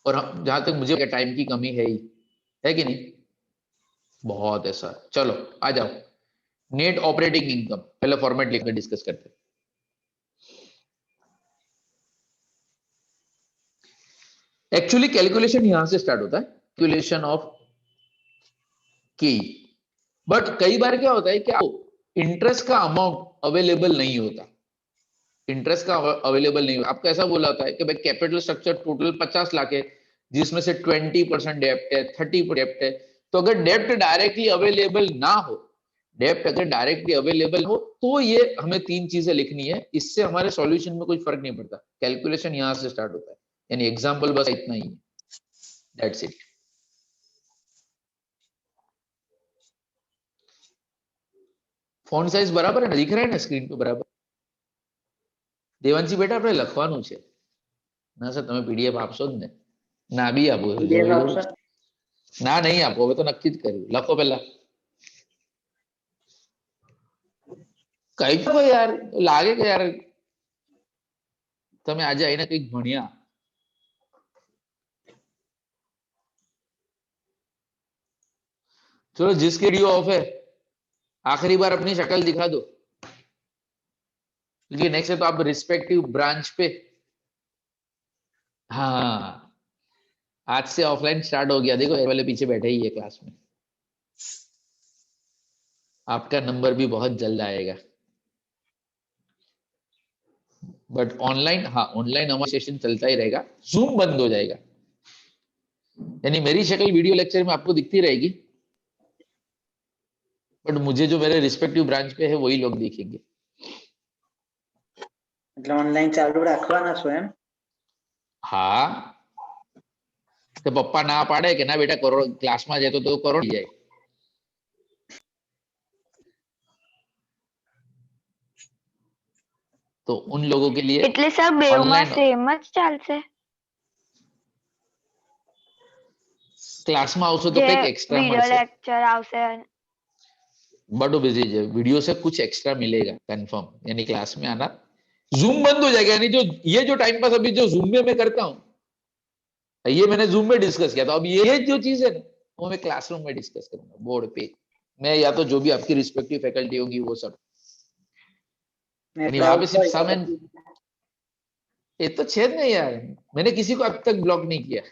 और जहां तक मुझे टाइम की कमी है ही, है कि नहीं, बहुत है सर। चलो आ जाओ, नेट ऑपरेटिंग इनकम पहले फॉर्मेट लेकर डिस्कस करते हैं। एक्चुअली कैलकुलेशन यहां से स्टार्ट होता है, कैलकुलेशन ऑफ की। बट कई बार क्या होता है कि इंटरेस्ट का अमाउंट अवेलेबल नहीं होता, इंटरेस्ट का अवेलेबल नहीं होता। आपको ऐसा बोला होता है कि भाई कैपिटल स्ट्रक्चर टोटल 50 लाख है, जिसमें से 20% डेप्ट है, 30% डेप्ट है। तो अगर डेप्ट डायरेक्टली अवेलेबल ना हो, डेप्ट अगर डायरेक्टली अवेलेबल हो, तो ये हमें 3 चीजें लिखनी है। इससे हमारे सॉल्यूशन में कोई फर्क नहीं पड़ता, कैलकुलेशन यहां से स्टार्ट होता है। यानी एग्जांपल बस इतना ही है, दैट्स इट। ફોન્ટ સાઇઝ બરાબર है ना, दिख रहा है ना स्क्रीन पे बराबर? દેવાંશી બેટા આપણે લખવાનું છે ના સર, તમે પીડીએફ આપશો જ ને? ના બી આપો, ના નહીં આપો, હવે તો નક્કી જ કર્યું, લખો પહેલા કઈ તો યાર, લાગે કે યાર તમે આજે આવીને કંઈક ભણ્યા। चलो जिसके वीडियो ऑफ है आखिरी बार अपनी शक्ल दिखा दो, क्योंकि नेक्स्ट है तो आप रिस्पेक्टिव ब्रांच पे। हाँ, आज से ऑफलाइन स्टार्ट हो गया, देखो ये वाले पीछे बैठे ही है क्लास में। आपका नंबर भी बहुत जल्द आएगा। बट ऑनलाइन, हाँ ऑनलाइन हमारा सेशन चलता ही रहेगा, जूम बंद हो जाएगा। यानी मेरी शक्ल वीडियो लेक्चर में आपको दिखती रहेगी, बट मुझे जो मेरे रिस्पेक्टिव ब्रांच पे है वही लोग देखेंगे। એટલે ઓનલાઈન ચાલુ રાખવાના છો એમ? हाँ, तो पप्पा ना पाड़े कि ना बेटा करो क्लास में जाए तो करो जाए। तो उन लोगों के लिए એટલે સર બેવમાં સેમ જ ચાલશે? क्लास में आवशो तो જે કંઈક एक्स्ट्रा વિડિયો મળશે, લેક્ચર આવશે बड़ो बिजी है, वीडियो से कुछ एक्स्ट्रा मिलेगा कंफर्म। यानी क्लास में आना, जूम बंद हो जाएगा। यानी जो ये जो टाइम पास अभी जो जूम में मैं करता हूँ, ये मैंने जूम में डिस्कस किया था, अब ये जो चीज है ना वो मैं क्लासरूम में डिस्कस करूंगा बोर्ड पे, मैं या तो जो भी आपकी रिस्पेक्टिव फैकल्टी होगी वो सब। यानी वहां पे सिर्फ सामने, ये तो छेद नहीं यार, मैंने किसी को अब तक ब्लॉक नहीं किया।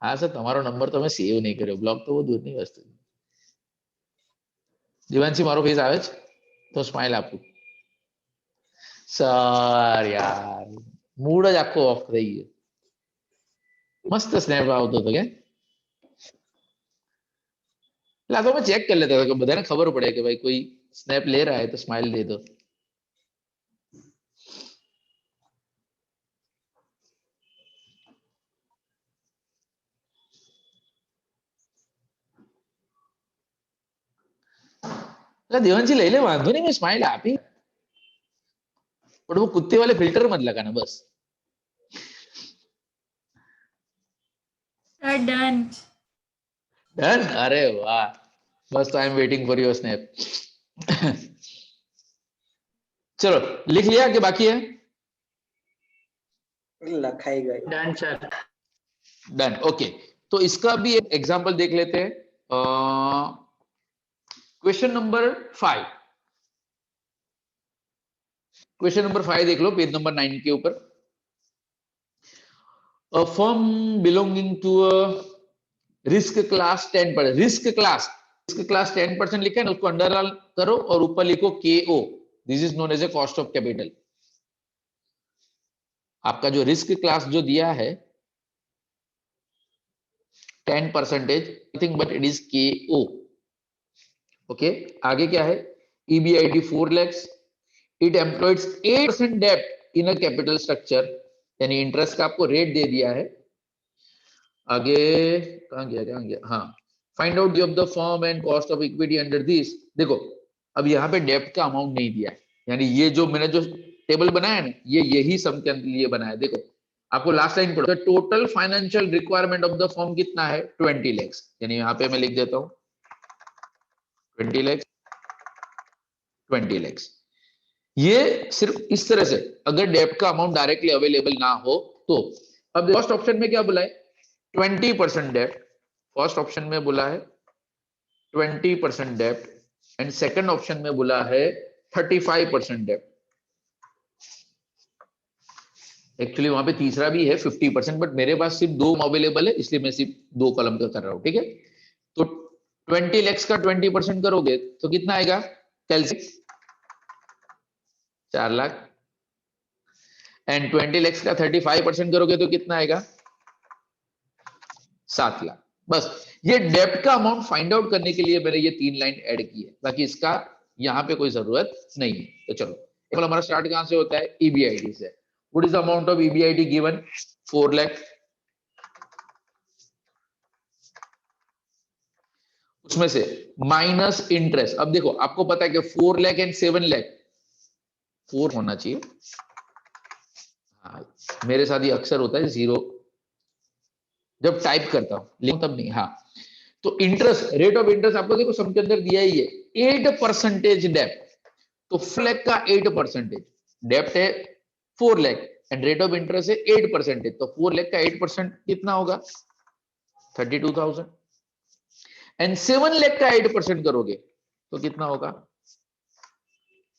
हाँ सर, તમારો નંબર તો મેં સેવ નહીં કર્યો, બ્લોક તો બહુ દૂરની વસ્તુ છે। જીવાંશી મારો ફેસ આવે છે તો સ્માઈલ આપું। સર યાર મૂડ જ આખો ઓફ થઈ ગયો, મસ્ત સ્નેપ આવતો હતો કે એટલે આ તો मैं चेक कर लेता था कि બધાને ખબર પડે કે ભાઈ कोई स्नैप ले रहा है तो स्माइल दे दो। देवांशी ले ले, वांधो नहीं, मैं स्माइल आपी, बट वो कुत्ते वाले फिल्टर मत लगाना बस। Sir done. डन, अरे वाह, बस तो I am waiting for your snap. चलो लिख लिया कि बाकी है? લખાઈ ગઈ। Done sir. Done, okay. तो इसका भी एक एग्जांपल देख लेते हैं। क्वेश्चन नंबर 5, क्वेश्चन नंबर 5 देख लो, पेज नंबर 9 के ऊपर। A firm belonging to a risk class 10%, risk class 10% लिखा है ना, उसको अंडरलाइन करो और ऊपर लिखो KO, this is known as a cost of capital. आपका जो रिस्क क्लास जो दिया है 10%, nothing but it is KO। Okay, आगे क्या है? EBIT 4 lakhs, इट एम्प्लॉयड 8% डेप्ट इन अ कैपिटल स्ट्रक्चर, यानी इंटरेस्ट का आपको रेट दे दिया है आगे कहाँ गया, हाँ, find out of the firm and cost of equity under this. देखो अब यहाँ पे डेप्ट का अमाउंट नहीं दिया है, यानी ये जो मैंने जो टेबल बनाया है ना, ये यही सम के लिए बनाया है। देखो आपको लास्ट लाइन पढ़ो, total financial requirement of the firm कितना है 20 लाख, यानी यहाँ पे मैं लिख देता हूँ 20 लाख, 20 लाख। ये सिर्फ इस तरह से अगर डेप्ट का अमाउंट डायरेक्टली अवेलेबल ना हो तो। अब फर्स्ट ऑप्शन में क्या बोला है 20% डेप्ट, फर्स्ट ऑप्शन में बोला है 20% डेप्ट एंड सेकंड ऑप्शन में बोला है 35% डेप्ट। एक्चुअली वहां पे तीसरा भी है 50%, बट मेरे पास सिर्फ 2 अवेलेबल है इसलिए मैं सिर्फ 2 कॉलम का कर रहा हूं, ठीक है। तो 20 लाख का 20% करोगे तो कितना आएगा, कैलकुलेट 4 लाख, एंड 20 लाख का 35% करोगे तो कितना आएगा 7 लाख। बस ये डेप्ट का अमाउंट फाइंड आउट करने के लिए मैंने ये 3 लाइन ऐड की है, बाकी इसका यहाँ पे कोई जरूरत नहीं है। तो चलो हमारा स्टार्ट कहां से होता है, EBIT से। What is the amount of EBIT given? 4 lakh. उसमें से माइनस इंटरेस्ट। अब देखो आपको पता है कि 4 लाख एंड 7 लाख 4 होना चाहिए, हाँ मेरे साथ ये अक्सर होता है 0 जब टाइप करता हूं, लिखूं तब नहीं। हाँ तो इंटरेस्ट, रेट ऑफ इंटरेस्ट आपको देखो सम के अंदर दिया ही है 8% डेप्ट, तो 4 लाख का 8% डेप्ट है 4 lakh and rate of interest है 8%, तो 4 लाख का 8% कितना होगा 32,000 एंड 7 लाख का 8% करोगे तो कितना होगा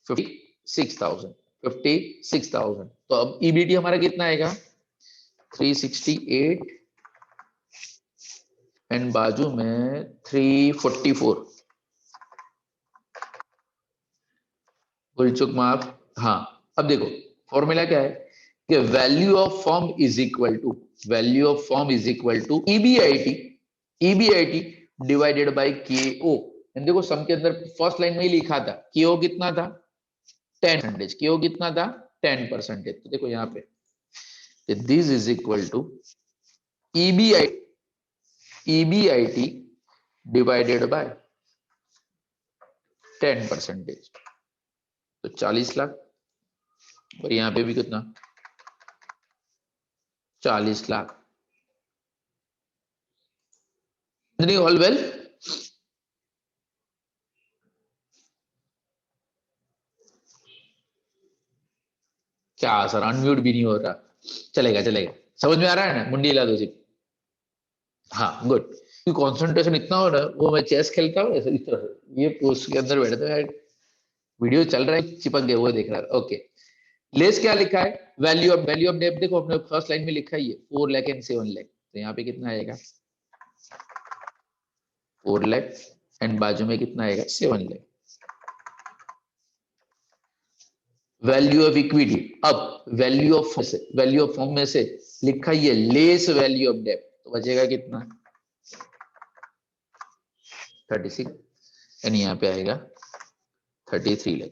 56,000। तो अब EBT हमारा कितना आएगा 368 एंड बाजू में 344, भूल चुक माफ। हाँ अब देखो फॉर्मूला क्या है कि value of firm is equal to EBIT divided by KO। देखो सम के अंदर फर्स्ट लाइन में ही लिखा था KO कितना था 10%, KO कितना था 10%। तो देखो यहाँ पे this is equal to EBIT divided by 10%, तो 40 लाख, और यहाँ पे भी कितना 40 लाख। ऑल वेल, क्या सर अनम्यूट भी नहीं हो रहा, चलेगा समझ में आ रहा है ना, मुंडी हिला दो सिर्फ। हाँ गुड, कंसंट्रेशन इतना हो रहा है, वो मैं चेस खेलता हूँ इस तरह से, ये पोस्ट के अंदर बैठे है, वीडियो चल रहा है चिपक गए वो देख रहा है। ओके लेस क्या लिखा है, वैल्यू ऑफ डेप्ट, देखो अपने फर्स्ट लाइन में लिखा ही है 4 लाख एंड 7 लाख, तो यहाँ पे कितना आएगा 4 लाख एंड बाजू में कितना आएगा 7 लाख। वैल्यू ऑफ इक्विटी, अब वैल्यू ऑफ फर्म में से लिखा ही है लेस वैल्यू ऑफ डेप्ट, तो बचेगा कितना 36 एंड यहाँ पे आएगा 33 लाख।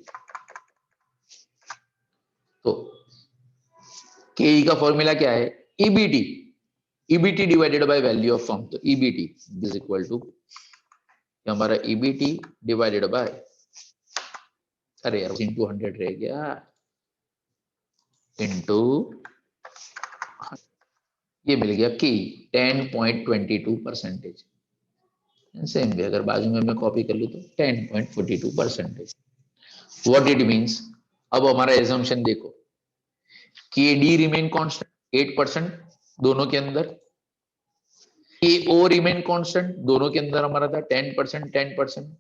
तो KE का फॉर्मूला क्या है EBT divided by value of firm, तो EBT इज इक्वल टू हमारा EBT डिवाइडेड बाय, अरे यार इंटू 100 रह गया, इंटू ये मिल गया कि 10.22%। सेम भी अगर बाजू में मैं कॉपी कर लूं तो 10.42%। व्हाट इट मींस, अब हमारा एजम्पशन देखो KD रिमेन कांस्टेंट 8% दोनों के अंदर, KO रिमेन कांस्टेंट दोनों के अंदर हमारा था 10%।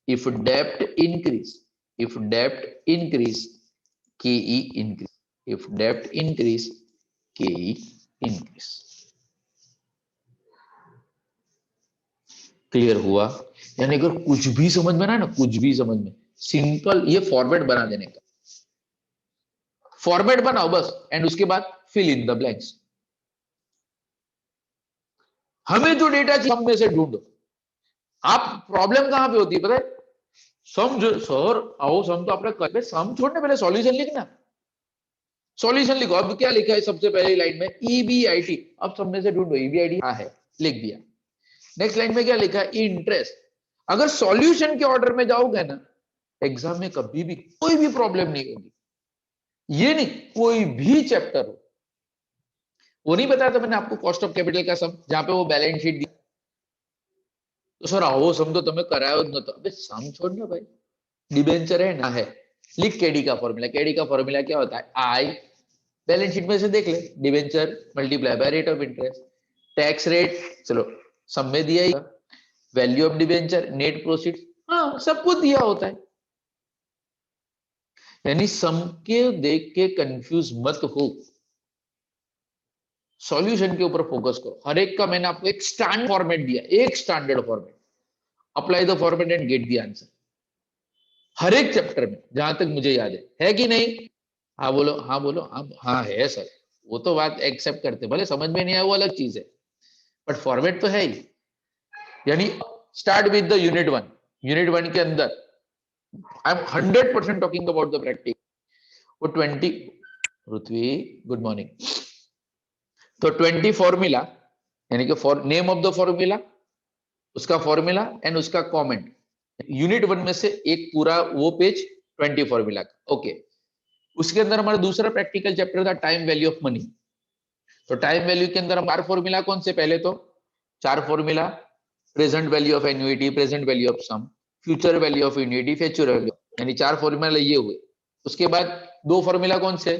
इफ डेप्ट इंक्रीज KE इंक्रीज, इफ डेप्ट इंक्रीज KE इंक्रीज। क्लियर हुआ, यानी अगर कुछ भी समझ में ना कुछ भी समझ में, सिंपल ये फॉर्मेट बना देने का, फॉर्मेट बनाओ बस एंड उसके बाद फिल इन द ब्लैंक्स। हमें जो डेटा चाहिए हम में से ढूंढो। आप प्रॉब्लम कहां पे होती है पता है, सम जो सर आओ सम तो आपने कर, सम छोड़ने पहले सॉल्यूशन लिखना, सॉल्यूशन लिखो। अब क्या लिखा है सबसे पहली लाइन में EBIT, अब सब में से ढूंढो EBIT क्या है। लिख दिया। नेक्स्ट लाइन में क्या लिखा है, इंटरेस्ट। अगर सॉल्यूशन के ऑर्डर में जाओगे ना, एग्जाम में कभी भी कोई भी प्रॉब्लम नहीं होगी। ये नहीं, कोई भी चैप्टर हो। वो नहीं बताया था मैंने आपको कॉस्ट ऑफ कैपिटल का सम, जहां पे वो बैलेंस शीट दी, तो सर आओ सम तो तुम्हें कराया न, तो अबे सम छोड़ ना भाई, डिबेंचर है ना है, लिख केडी का फॉर्मूला। केडी का फॉर्मूला क्या होता है, आई, बैलेंस शीट में से देख ले, debenture multiply by rate of interest, tax rate चलो सम में दिया ही, value of debenture, net proceed, हाँ सब कुछ दिया होता है। यानी सम के देख के कंफ्यूज मत हो, सॉल्यूशन के ऊपर फोकस करो। हर एक का मैंने आपको एक स्टैंडर्ड फॉर्मेट दिया, एक standard format, apply the format and get the answer. हर एक चैप्टर में जहां तक मुझे याद है कि नहीं? हाँ बोलो, हाँ बोलो, हाँ है सर, वो तो बात एक्सेप्ट करते, भले समझ में नहीं आया वो अलग चीज है, बट फॉर्मेट तो है ही। यानी start with the unit 1, unit 1 के अंदर I am 100% talking about the practice. वो 20, पृथ्वी गुड मॉर्निंग, तो 20 फॉर्मूला, यानी कि नेम ऑफ द फॉर्मूला, उसका फॉर्मूला एंड उसका कमेंट, यूनिट 1 में से एक पूरा वो पेज 20 फॉर्मूला का। ओके, उसके अंदर हमारा दूसरा प्रैक्टिकल चैप्टर था टाइम वैल्यू ऑफ मनी। तो टाइम वैल्यू के अंदर हम 4 फॉर्मूला कौन से, पहले तो 4 formula, present value of annuity, present value of sum, future value of annuity, future value, यानी 4 फॉर्मूला ये हुए। उसके बाद 2 फॉर्मूला कौन से,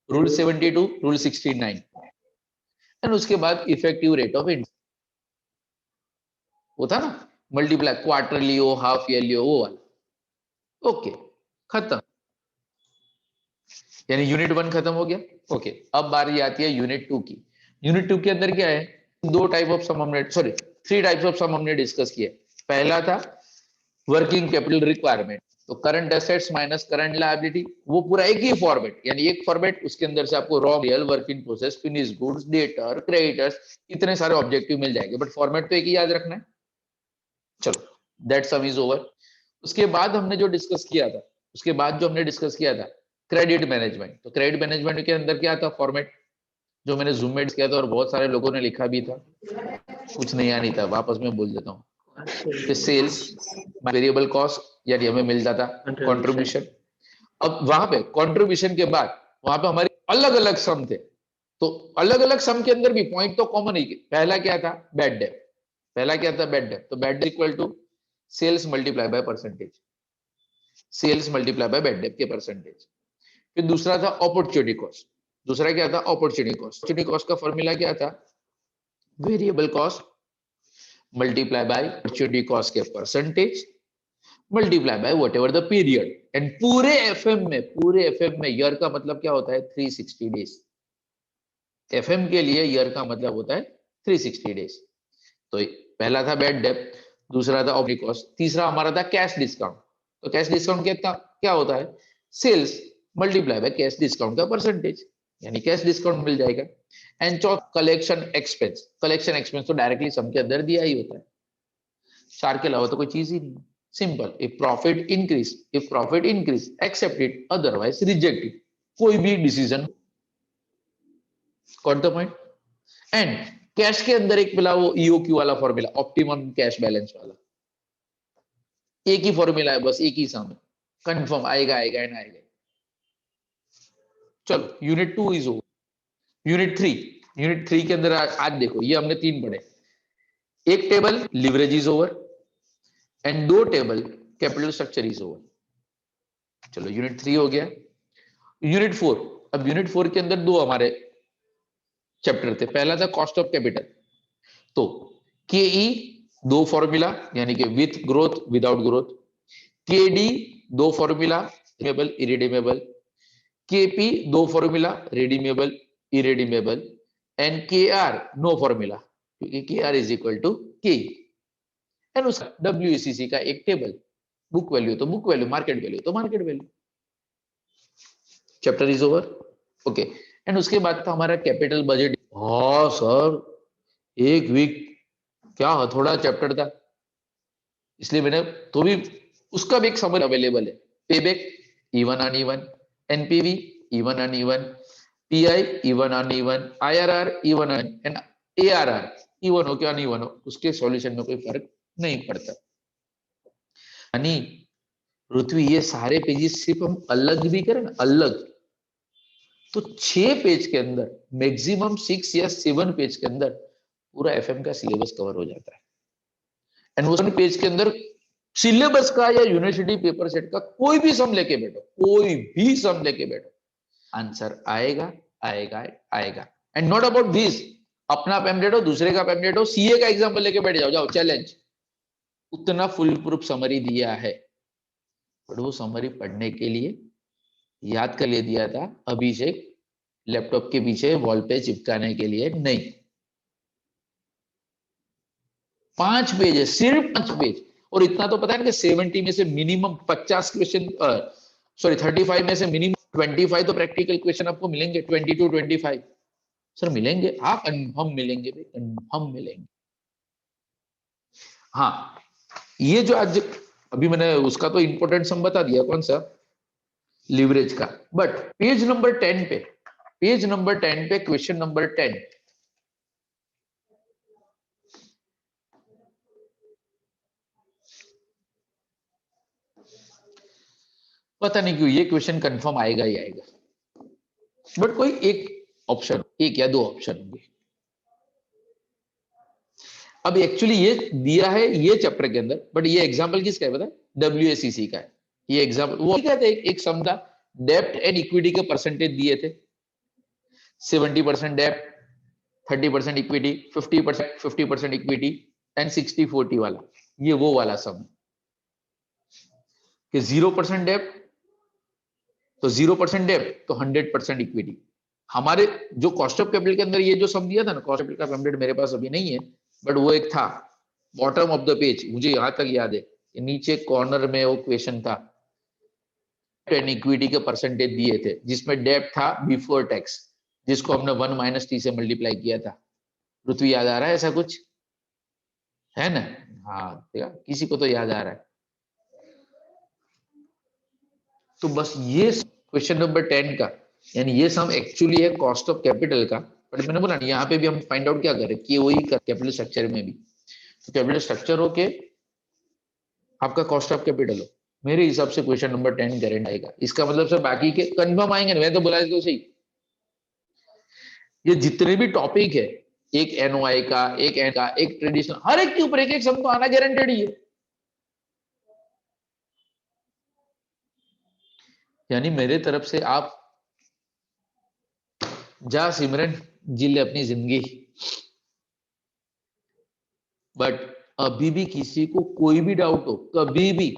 रूल 72, रूल 69, एंड उसके बाद इफेक्टिव रेट ऑफ इंटरेस्ट, वो था ना मल्टीप्लाई, क्वार्टरली हो, हाफ ईयरली हो, वो वाला। ओके, खत्म, यानी यूनिट 1 खत्म हो गया। ओके, अब बारी आती है यूनिट 2 की। यूनिट 2 के अंदर क्या है, 2 टाइप ऑफ सम हमने, सॉरी 3 टाइप्स ऑफ सम हमने डिस्कस किया। पहला था वर्किंग कैपिटल रिक्वायरमेंट, तो current assets minus current liability, वो पूरा एक ही फॉर्मेट, यानी एक फॉर्मेट, उसके अंदर से आपको raw material, work in process, finish goods, debtor, creditors, इतने सारे ऑब्जेक्टिव मिल जाएंगे, बट फॉर्मेट तो एक ही याद रखना है। चलो, दैट सम इज ओवर। उसके बाद हमने जो डिस्कस किया था, उसके बाद जो हमने डिस्कस किया था क्रेडिट मैनेजमेंट। तो क्रेडिट मैनेजमेंट के अंदर क्या था फॉर्मेट, जो मैंने जूम में किया था और बहुत सारे लोगों ने लिखा भी था, कुछ नहीं आनी था, वापस में बोल देता हूँ, सेल्स वेरिएबल कॉस्ट, यानी हमें मिल जाता कंट्रीब्यूशन। अब वहां पे कंट्रीब्यूशन के बाद वहां पे हमारे अलग अलग सम थे, तो अलग अलग सम के अंदर भी पॉइंट तो कॉमन ही। पहला क्या था, बैड डेट। पहला क्या था, बैड डेट। तो bad debt equal to sales multiply by percentage, sales multiply by bad debt के परसेंटेज। फिर दूसरा था अपॉर्चुनिटी कॉस्ट। दूसरा क्या था, अपॉर्चुनिटी कॉस्ट। अपॉर्चुनिटी कॉस्ट का फॉर्मूला क्या था, variable cost multiply by opportunity cost के percentage multiply by whatever the period. And पूरे एफएम में ईयर का मतलब क्या होता है, 360 डेज। एफएम के लिए ईयर का मतलब होता है 360 डेज। तो पहला था बैड डेट, दूसरा था अपॉर्चुनिटी कॉस्ट, तीसरा हमारा था कैश डिस्काउंट। तो कैश डिस्काउंट क्या होता है, sales multiply by cash discount का परसेंटेज, यानी कैश डिस्काउंट मिल जाएगा। एंड चौथा कलेक्शन एक्सपेंस। कलेक्शन एक्सपेंस तो डायरेक्टली सम के अंदर दिया ही होता है, 4 के अलावा तो कोई चीज ही नहीं। Simple, if profit increase accept it, otherwise reject it, कोई भी decision. Got the point. And cash के अंदर एक मिला वो ईओक्यू वाला फॉर्मूला, ऑप्टिमम कैश बैलेंस वाला, एक ही फॉर्मूला है बस, एक ही सम है, कंफर्म आएगा एंड आएगा। चलो यूनिट 2 इज ओवर। यूनिट 3 के अंदर आज देखो, ये हमने 3 पढ़े। एक table leverage is over and 2 table capital structure is over. चलो यूनिट 3 हो गया। यूनिट 4, अब यूनिट 4 के अंदर 2 हमारे चैप्टर थे। पहला था कॉस्ट ऑफ कैपिटल, तो केई 2 फॉर्मूला, यानी कि with growth without growth, KD 2 formula, redeemable irredeemable, KP 2 formula, redeemable irredeemable, and KR no formula, क्योंकि KR is equal to K. And उसका डब्ल्यूसीसी का एक टेबल, बुक वैल्यू तो बुक वैल्यू, मार्केट वैल्यू तो market value. Chapter is over. Okay, and उसके बाद था हमारा कैपिटल बजट। हाँ सर, एक वीक क्या थोड़ा चैप्टर था, इसलिए मैंने तो भी उसका भी एक समझ अवेलेबल है। Payback even on even, NPV even on even, pi even on even, IRR even on, and ARR even हो क्या नहीं इवन हो, उसके सॉल्यूशन में कोई फर्क नहीं पड़ता। यानी पृथ्वी ये सारे पेजेस सिर्फ हम अलग भी करें ना, अलग, तो 6 पेज के अंदर, मैक्सिमम 6 या 7 पेज के अंदर पूरा एफएम का सिलेबस कवर हो जाता है। एंड उस पेज के अंदर सिलेबस का या यूनिवर्सिटी पेपर सेट का कोई भी सम लेके बैठो, कोई भी सम लेके बैठो, आंसर आएगा आएगा आएगा। एंड नॉट अबाउट दिस, अपना पैम्पलेट हो, दूसरे का पैम्पलेट हो, सीए का एग्जांपल लेके बैठ जाओ, जाओ चैलेंज, उतना फुल प्रूफ समरी दिया है, पर वो समरी पढ़ने के लिए, याद कर ले दिया था अभिषेक, लैपटॉप के पीछे वॉल पे चिपकाने के लिए नहीं। 5 पेज है, सिर्फ 5 पेज। और इतना तो पता है ना कि 70 में से मिनिमम 50 क्वेश्चन, सॉरी 35 में से मिनिमम 25 तो प्रैक्टिकल क्वेश्चन आपको मिलेंगे, 20 to 25 सर मिलेंगे। हाँ कंफर्म मिलेंगे भाई, कंफर्म मिलेंगे। हाँ ये जो आज अभी मैंने उसका तो इंपॉर्टेंट सम बता दिया, कौन सा, लिवरेज का। बट पेज नंबर 10 पे, पेज नंबर 10 पे क्वेश्चन नंबर 10, पता नहीं क्यों ये क्वेश्चन कंफर्म आएगा ही आएगा, बट कोई एक ऑप्शन, एक या 2 ऑप्शन होंगे। अब एक्चुअली ये दिया है ये चैप्टर के अंदर, बट ये एग्जांपल किसका है पता है, WACC का है ये एग्जांपल। वो क्या था, एक सम था, डेब्ट एंड इक्विटी के परसेंटेज दिए थे, 70% डेब्ट, 30% इक्विटी, 50% इक्विटी एंड 60-40 वाला, ये वो वाला सम कि 0% डेब्ट तो 0% डेब्ट तो 100% इक्विटी। हमारे जो कॉस्ट ऑफ कैपिटल के अंदर ये जो सम दिया था ना, कॉस्ट ऑफ कैपिटल का पैम्पलेट मेरे पास अभी नहीं है, बट वो एक था बॉटम ऑफ द पेज, मुझे यहां तक याद है, नीचे कॉर्नर में वो क्वेश्चन था, एंड इक्विटी के परसेंटेज दिए थे, जिसमें डेब्ट था बिफोर टैक्स, जिसको हमने 1 - T से मल्टीप्लाई किया था। पृथ्वी याद आ रहा है ऐसा कुछ है ना? हाँ किसी को तो याद आ रहा है। तो बस ये क्वेश्चन नंबर 10 का, यानी ये सम एक्चुअली है कॉस्ट ऑफ कैपिटल का, बट मैंने बोला यहाँ पे भी हम फाइंड आउट क्या करें कि वही कैपिटल स्ट्रक्चर में भी, तो कैपिटल स्ट्रक्चर हो के आपका कॉस्ट ऑफ कैपिटल हो, मेरे हिसाब से क्वेश्चन नंबर 10 गारंटी आएगा। इसका मतलब सर बाकी के कंफर्म आएंगे, मैं तो बोला तो सही, ये जितने भी टॉपिक है, एक एनओआई का, एक एन का, एक ट्रेडिशनल, हर एक के ऊपर एक एक सम तो आना गारंटेड ही है। यानी मेरे तरफ से आप जा सिमरन जी ले अपनी जिंदगी, बट अभी भी किसी को कोई भी डाउट हो कभी भी,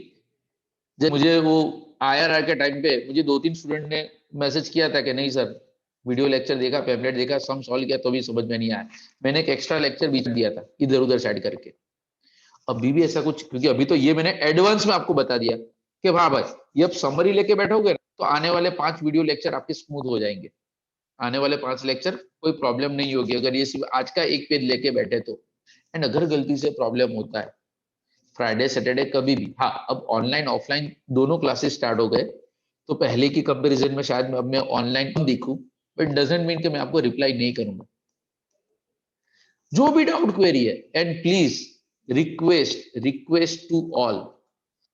जब मुझे वो IRR के टाइम पे मुझे 2-3 स्टूडेंट ने मैसेज किया था कि नहीं सर वीडियो लेक्चर देखा, पैम्पलेट देखा, सम सॉल्व किया तो भी समझ में नहीं आया, मैंने एक एक्स्ट्रा लेक्चर बीच दिया था इधर उधर साइड करके। अभी भी ऐसा कुछ, क्योंकि अभी तो ये मैंने एडवांस में आपको बता दिया कि हाँ भाई ये अब समरी लेके बैठोगे तो आने वाले 5 वीडियो लेक्चर आपके स्मूथ हो जाएंगे, आने वाले 5 लेक्चर कोई प्रॉब्लम नहीं होगी अगर ये सिर्फ आज का एक पेज लेके बैठे तो। एंड अगर गलती से प्रॉब्लम होता है फ्राइडे सैटरडे कभी भी, हाँ अब ऑनलाइन ऑफलाइन दोनों क्लासेस स्टार्ट हो गए तो पहले की कंपैरिजन में शायद अब मैं ऑनलाइन दिखूं, बट डजंट मीन कि मैं आपको रिप्लाई नहीं करूंगा। जो भी डाउट क्वेरी है, and please request to all,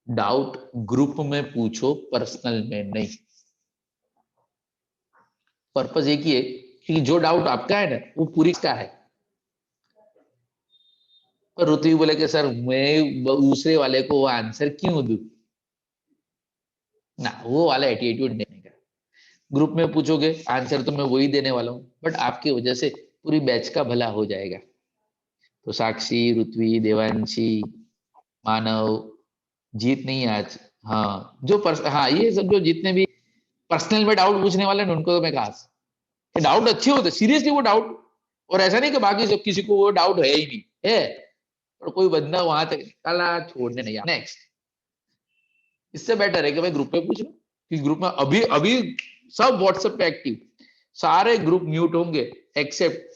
doubt group में पूछो, पर्सनल में नहीं। पर्पस एक ही है कि जो डाउट आपका है ना वो पूरी का है। पर ऋतु बोले कि सर मैं दूसरे वाले को वो आंसर क्यों दूं ना, वो वाला एटीट्यूड नहीं का। ग्रुप में पूछोगे आंसर तो मैं वही देने वाला हूं, बट आपकी वजह से पूरी बैच का भला हो जाएगा। तो साक्षी, ऋत्वी, देवांशी, मानव, जीत नहीं आज, हाँ जो हाँ ये सब जो जितने भी पर्सनल में डाउट पूछने वाले हैं उनको तो मैं खास, डाउट अच्छे होते सीरियसली वो डाउट, और ऐसा नहीं कि बाकी सब किसी को वो डाउट है ही नहीं है, और कोई बंदा वहां तक काला छोड़ने नहीं। नेक्स्ट, इससे बेटर है कि भाई ग्रुप में पूछ लो, कि ग्रुप में अभी अभी सब व्हाट्सएप पे एक्टिव, सारे ग्रुप म्यूट होंगे except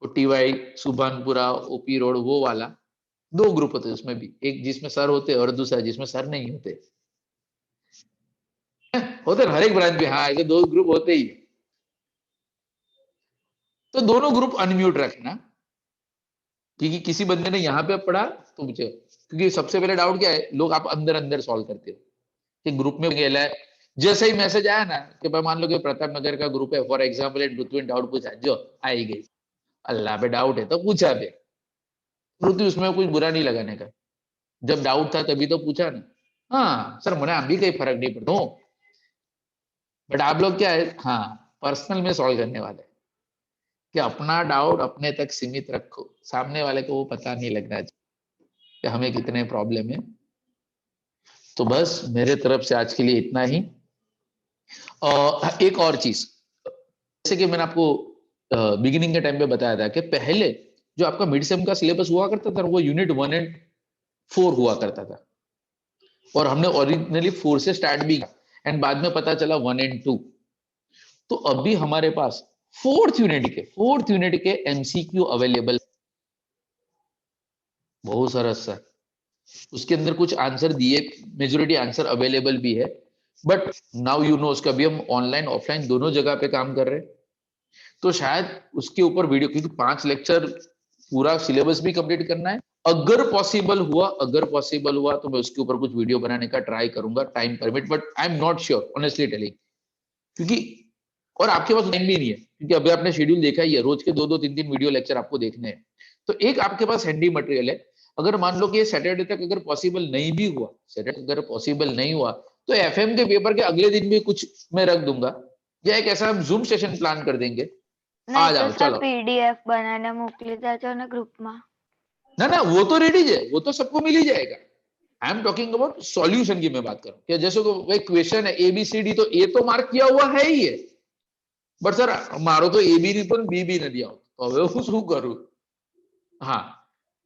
TY Subhanpura OP road वो वाला 2 ग्रुप होते हैं उसमें भी, एक जिसमें सर होते और दूसरा जिसमें सर नहीं होते ना, हर एक ब्रांच में, हाँ ऐसे 2 ग्रुप होते ही। तो दोनों ग्रुप अनम्यूट रखना, क्योंकि किसी बंदे ने यहाँ पे पढ़ा तो मुझे, क्योंकि सबसे पहले डाउट क्या है, लोग आप अंदर अंदर सॉल्व करते हो कि ग्रुप में गेला है, जैसे ही मैसेज आया ना कि भाई मान लो कि प्रताप नगर का ग्रुप है फॉर एग्जाम्पल, पृथ्वी डाउट पूछा, जो आई गई अल्लाह पे डाउट है तो पूछा पे, पृथ्वी उसमें कुछ बुरा नहीं लगाने का, जब डाउट था तभी तो पूछा ना। हाँ सर मैंने अभी कोई फर्क नहीं पड़ता, बट आप लोग क्या है, हाँ पर्सनल में सॉल्व करने वाले कि अपना डाउट अपने तक सीमित रखो, सामने वाले को वो पता नहीं लगना चाहिए कि हमें कितने प्रॉब्लम है। तो बस मेरे तरफ से आज के लिए इतना ही। एक और चीज, जैसे कि मैंने आपको बिगिनिंग के टाइम पे बताया था कि पहले जो आपका मिड सेम का सिलेबस हुआ करता था वो यूनिट 1 और 4 हुआ करता था, और हमने ओरिजिनली 4 से स्टार्ट भी किया एंड बाद में पता चला 1 और 2। तो अभी हमारे पास फोर्थ यूनिट के एमसीक्यू अवेलेबल, बहुत सरस सर, उसके अंदर कुछ आंसर दिए, मेजोरिटी आंसर अवेलेबल भी है, बट नाउ यू नो उसका भी हम ऑनलाइन ऑफलाइन दोनों जगह पे काम कर रहे हैं, तो शायद उसके ऊपर वीडियो, क्योंकि 5 लेक्चर पूरा सिलेबस भी कंप्लीट करना है, अगर पॉसिबल हुआ तो मैं उसके ऊपर कुछ वीडियो बनाने का ट्राई करूंगा, time permit, but I am not sure honestly telling, क्योंकि और आपके पास टाइम भी नहीं है, क्योंकि अभी आपने शेड्यूल देखा ही है, रोज के 2-2 3-3 वीडियो लेक्चर आपको देखने हैं। तो एक आपके पास हैंडी मटेरियल है, अगर मान लो कि ये सैटरडे तक अगर पॉसिबल नहीं भी हुआ, तो एफएम के पेपर के अगले दिन भी कुछ मैं रख दूंगा, या एक ऐसा हम जूम सेशन प्लान कर देंगे, आ नहीं तो जाओ सर चलो। पीडीएफ बनाने मोकली देजो ने ग्रुपમાં। ना वो तो रेडी है, वो तो सबको मिल ही जाएगा। I am talking about solution की मैं बात करूं कि जैसे कोई क्वेश्चन है ABCD, तो ए तो मार्क किया हुआ है ही है, बट सर मारो तो ए भी नहीं तो बी भी नहीं दिया, तो હવે હું શું કરું? हाँ,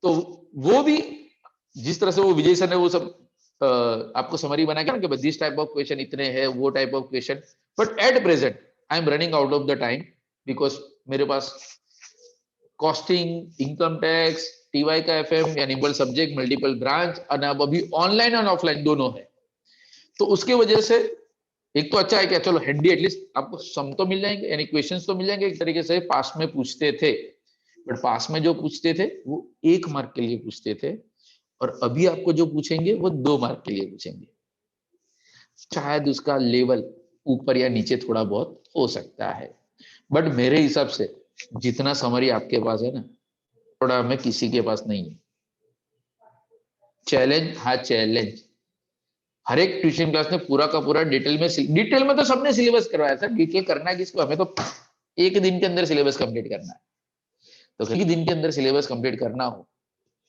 तो वो भी जिस तरह से वो विजय सर ने वो सब आपको समरी बना के ना कि दिस टाइप ऑफ क्वेश्चन इतने हैं, वो type of question, but at present I am running out of the time, because मेरे पास कॉस्टिंग, इनकम टैक्स, टीवाई का एफएम यानी मल्टीपल सब्जेक्ट, मल्टीपल ब्रांच, और अब अभी ऑनलाइन और ऑफलाइन दोनों है, तो उसके वजह से एक तो अच्छा है कि चलो हैंडी एटलीस्ट आपको सम तो मिल जाएंगे, यानी क्वेश्चंस तो मिल जाएंगे, एक तरीके से पास में पूछते थे, बट पास में जो पूछते थे वो 1 मार्क के लिए पूछते थे, और अभी आपको जो पूछेंगे वो 2 मार्क के लिए पूछेंगे, शायद उसका लेवल ऊपर या नीचे थोड़ा बहुत हो सकता है, बट मेरे हिसाब से जितना समरी आपके पास है ना, थोड़ा में किसी के पास नहीं है। चैलेंज, हाँ चैलेंज, हर एक ट्यूशन क्लास ने पूरा का पूरा डिटेल में तो सबने सिलेबस करवाया था, डिटेल करना है किसको, हमें तो 1 दिन के अंदर सिलेबस कंप्लीट करना है, तो 1 दिन के अंदर सिलेबस कंप्लीट करना हो,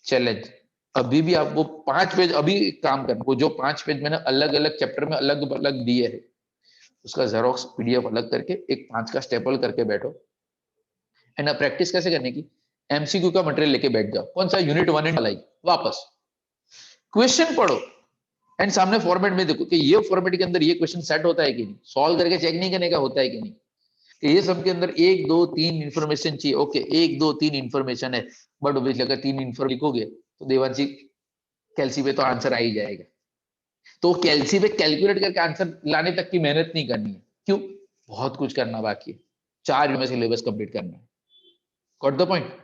चैलेंज। अभी भी आप वो 5 पेज अभी काम करना, वो जो 5 पेज मैंने अलग अलग चैप्टर में अलग अलग दिए है, उसका जेरोक्स PDF अलग करके एक 5 का स्टेपल करके बैठो, एंड प्रैक्टिस कैसे करने की, MCQ का मटेरियल लेके बैठ जाओ, कौन सा यूनिट 1 वाला ही, वापस क्वेश्चन पढ़ो एंड सामने फॉर्मेट में देखो कि ये फॉर्मेट के अंदर ये क्वेश्चन सेट होता है कि नहीं, सॉल्व करके चेक नहीं करने का होता है कि नहीं, कि ये सब के अंदर 1 2 3 इंफॉर्मेशन चाहिए, ओके 1 2 3 इंफॉर्मेशन है, बट ऑब्वियसली अगर 3 इंफॉर्मेशन लिखोगे तो देवांशी कैलसी पे तो आंसर आ ही जाएगा, तो कैलसी पे कैलकुलेट करके आंसर लाने तक की मेहनत नहीं करनी है, क्यों, बहुत कुछ करना बाकी है, 4 में सिलेबस कंप्लीट करना है, गॉट द पॉइंट।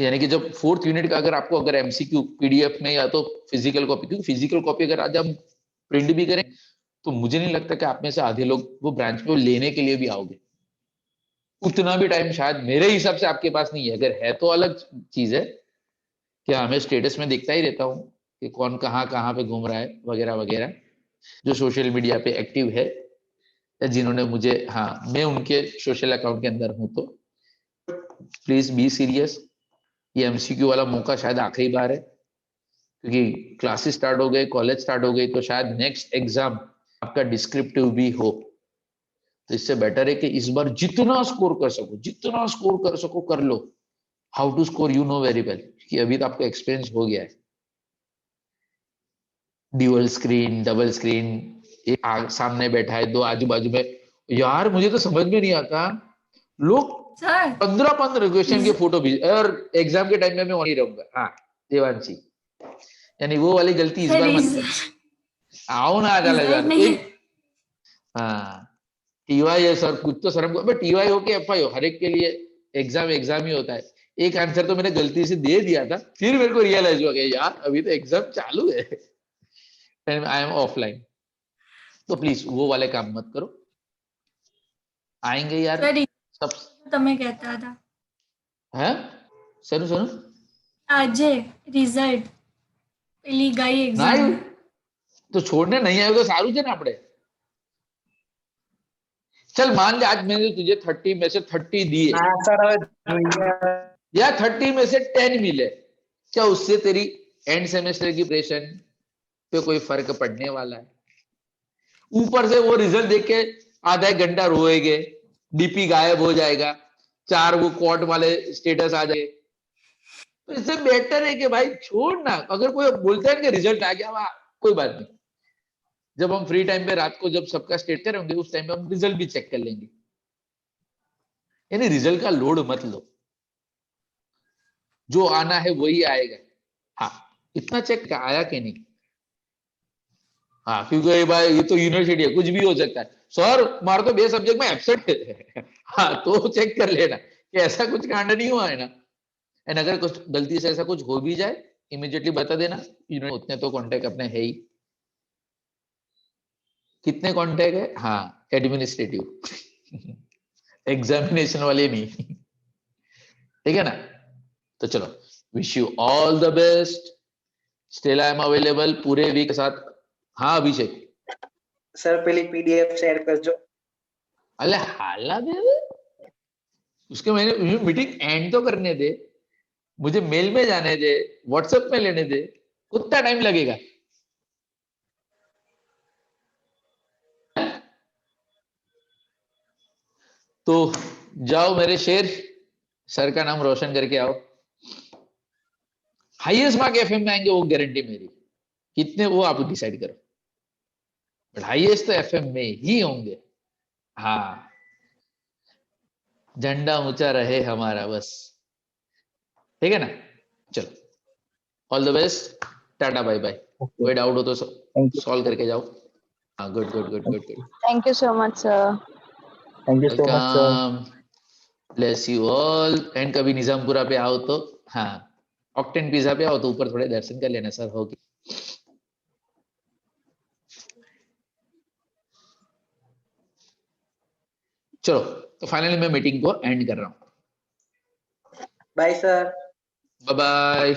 यानी कि जब 4th यूनिट का अगर आपको अगर MCQ PDF में या तो फिजिकल कॉपी, क्योंकि फिजिकल कॉपी अगर आज हम प्रिंट भी करें तो मुझे नहीं लगता कि आप में से आधे लोग वो ब्रांच पे लेने के लिए भी आओगे, उतना भी टाइम शायद मेरे हिसाब से आपके पास नहीं है, अगर है तो अलग चीज है, क्या हमें स्टेटस में देखता ही रहता हूँ कि कौन कहाँ कहाँ पे घूम रहा है वगैरह वगैरह, जो सोशल मीडिया पे एक्टिव है या जिन्होंने मुझे, हाँ मैं उनके सोशल अकाउंट के अंदर हूँ, तो प्लीज बी सीरियस, ये MCQ वाला मौका शायद आखिरी बार है, क्योंकि क्लासेस स्टार्ट हो गए, कॉलेज स्टार्ट हो गई, तो शायद नेक्स्ट एग्जाम आपका डिस्क्रिप्टिव भी हो, तो इससे बेटर है कि इस बार जितना स्कोर कर सको कर लो, how to score you know very well, कि अभी तो आपको एक्सपीरियंस हो गया है, ड्यूअल स्क्रीन, डबल स्क्रीन, एक सामने बैठा है, 2 आजू बाजू में, यार मुझे तो समझ में नहीं आता, लोग सर 15 क्वेश्चन के फोटो भी, और एग्जाम के टाइम में मैं वहीं रहूंगा, हाँ देवांशी, यानी वो वाली गलती इस सर बार मत करना, आओ ना आ जा रिजल्ट नहीं हाँ TY है सर, कुछ तो शर्म, बट TY हो कि FI हो, हर एक के लिए एग्जाम ही होता है, एक आंसर तो मैंने गलती से दे दिया था, फिर मेरे को रियलाइज हुआ कि यार अभी तो एग्जाम चालू है एंड आई एम ऑफलाइन। तो प्लीज वो वाले काम मत करो, आएंगे यार सर सब। તમે કહેતા હતા है सर सुनो આજે રિઝલ્ટ પેલી ગઈ ના એક્ઝામ આવ્યું तो छोड़ने नहीं आए तो सारू છે ને આપણે। चल मान ले आज मैंने तुझे 30 में से 30 दिए हाँ सर હવે જોઈએ या 30 में से 10 मिले, क्या उससे तेरी एंड सेमेस्टर की प्रेशर पे कोई फर्क पड़ने वाला है? ऊपर से वो रिजल्ट देख के आधा एक घंटा रोएगे, डीपी गायब हो जाएगा, 4 वो कोर्ट वाले स्टेटस आ जाए। तो इससे बेटर है कि भाई छोड़ ना। अगर कोई बोलता है कि रिजल्ट आ गया, वाह कोई बात नहीं, जब हम फ्री टाइम पे रात को जब सबका स्टेटस होंगे उस टाइम पे हम रिजल्ट भी चेक कर लेंगे। यानी रिजल्ट का लोड मत लो, जो आना है वही आएगा। हाँ इतना चेक आया कि नहीं, हाँ क्योंकि भाई ये तो यूनिवर्सिटी है, कुछ भी हो सकता है। सर मार तो 2 सब्जेक्ट में एब्सेंट है हाँ तो चेक कर लेना कि ऐसा कुछ कांड नहीं हुआ है ना। एंड अगर कुछ गलती से ऐसा कुछ हो भी जाए इमीडिएटली बता देना। उतने तो कांटेक्ट अपने है ही। कितने कांटेक्ट है? हाँ एडमिनिस्ट्रेटिव एग्जामिनेशन वाले नहीं ठीक है ना। तो चलो wish you all the best, still I am available पूरे वीक के साथ। हाँ अभिषेक સર પેલી પીડીએફ શેર કરજો। अरे हाला दे उसके मैंने मीटिंग एंड तो करने दे, मुझे मेल में जाने दे, व्हाट्सएप में लेने दे, कितना टाइम लगेगा? तो जाओ मेरे शेर, सर का नाम रोशन करके आओ। हाईएस्ट मार्क एफएम में आएंगे वो गारंटी मेरी, कितने वो आप डिसाइड करो, बट हाईएस्ट तो एफएम में ही होंगे। हाँ झंडा ऊंचा रहे हमारा बस, ठीक है ना। चलो all the best, tata bye bye. कोई डाउट हो तो सॉल्व करके जाओ। हाँ good good good good good. Thank you so much, sir. Thank you so much sir. Welcome, bless you all. And कभी निजामपुरा पे आओ तो, हाँ ऑक्टेन पिज्जा पे आओ तो ऊपर थोड़े दर्शन कर लेना सर होगी। चलो तो फाइनली मैं मीटिंग को एंड कर रहा हूँ। Bye sir. Bye bye.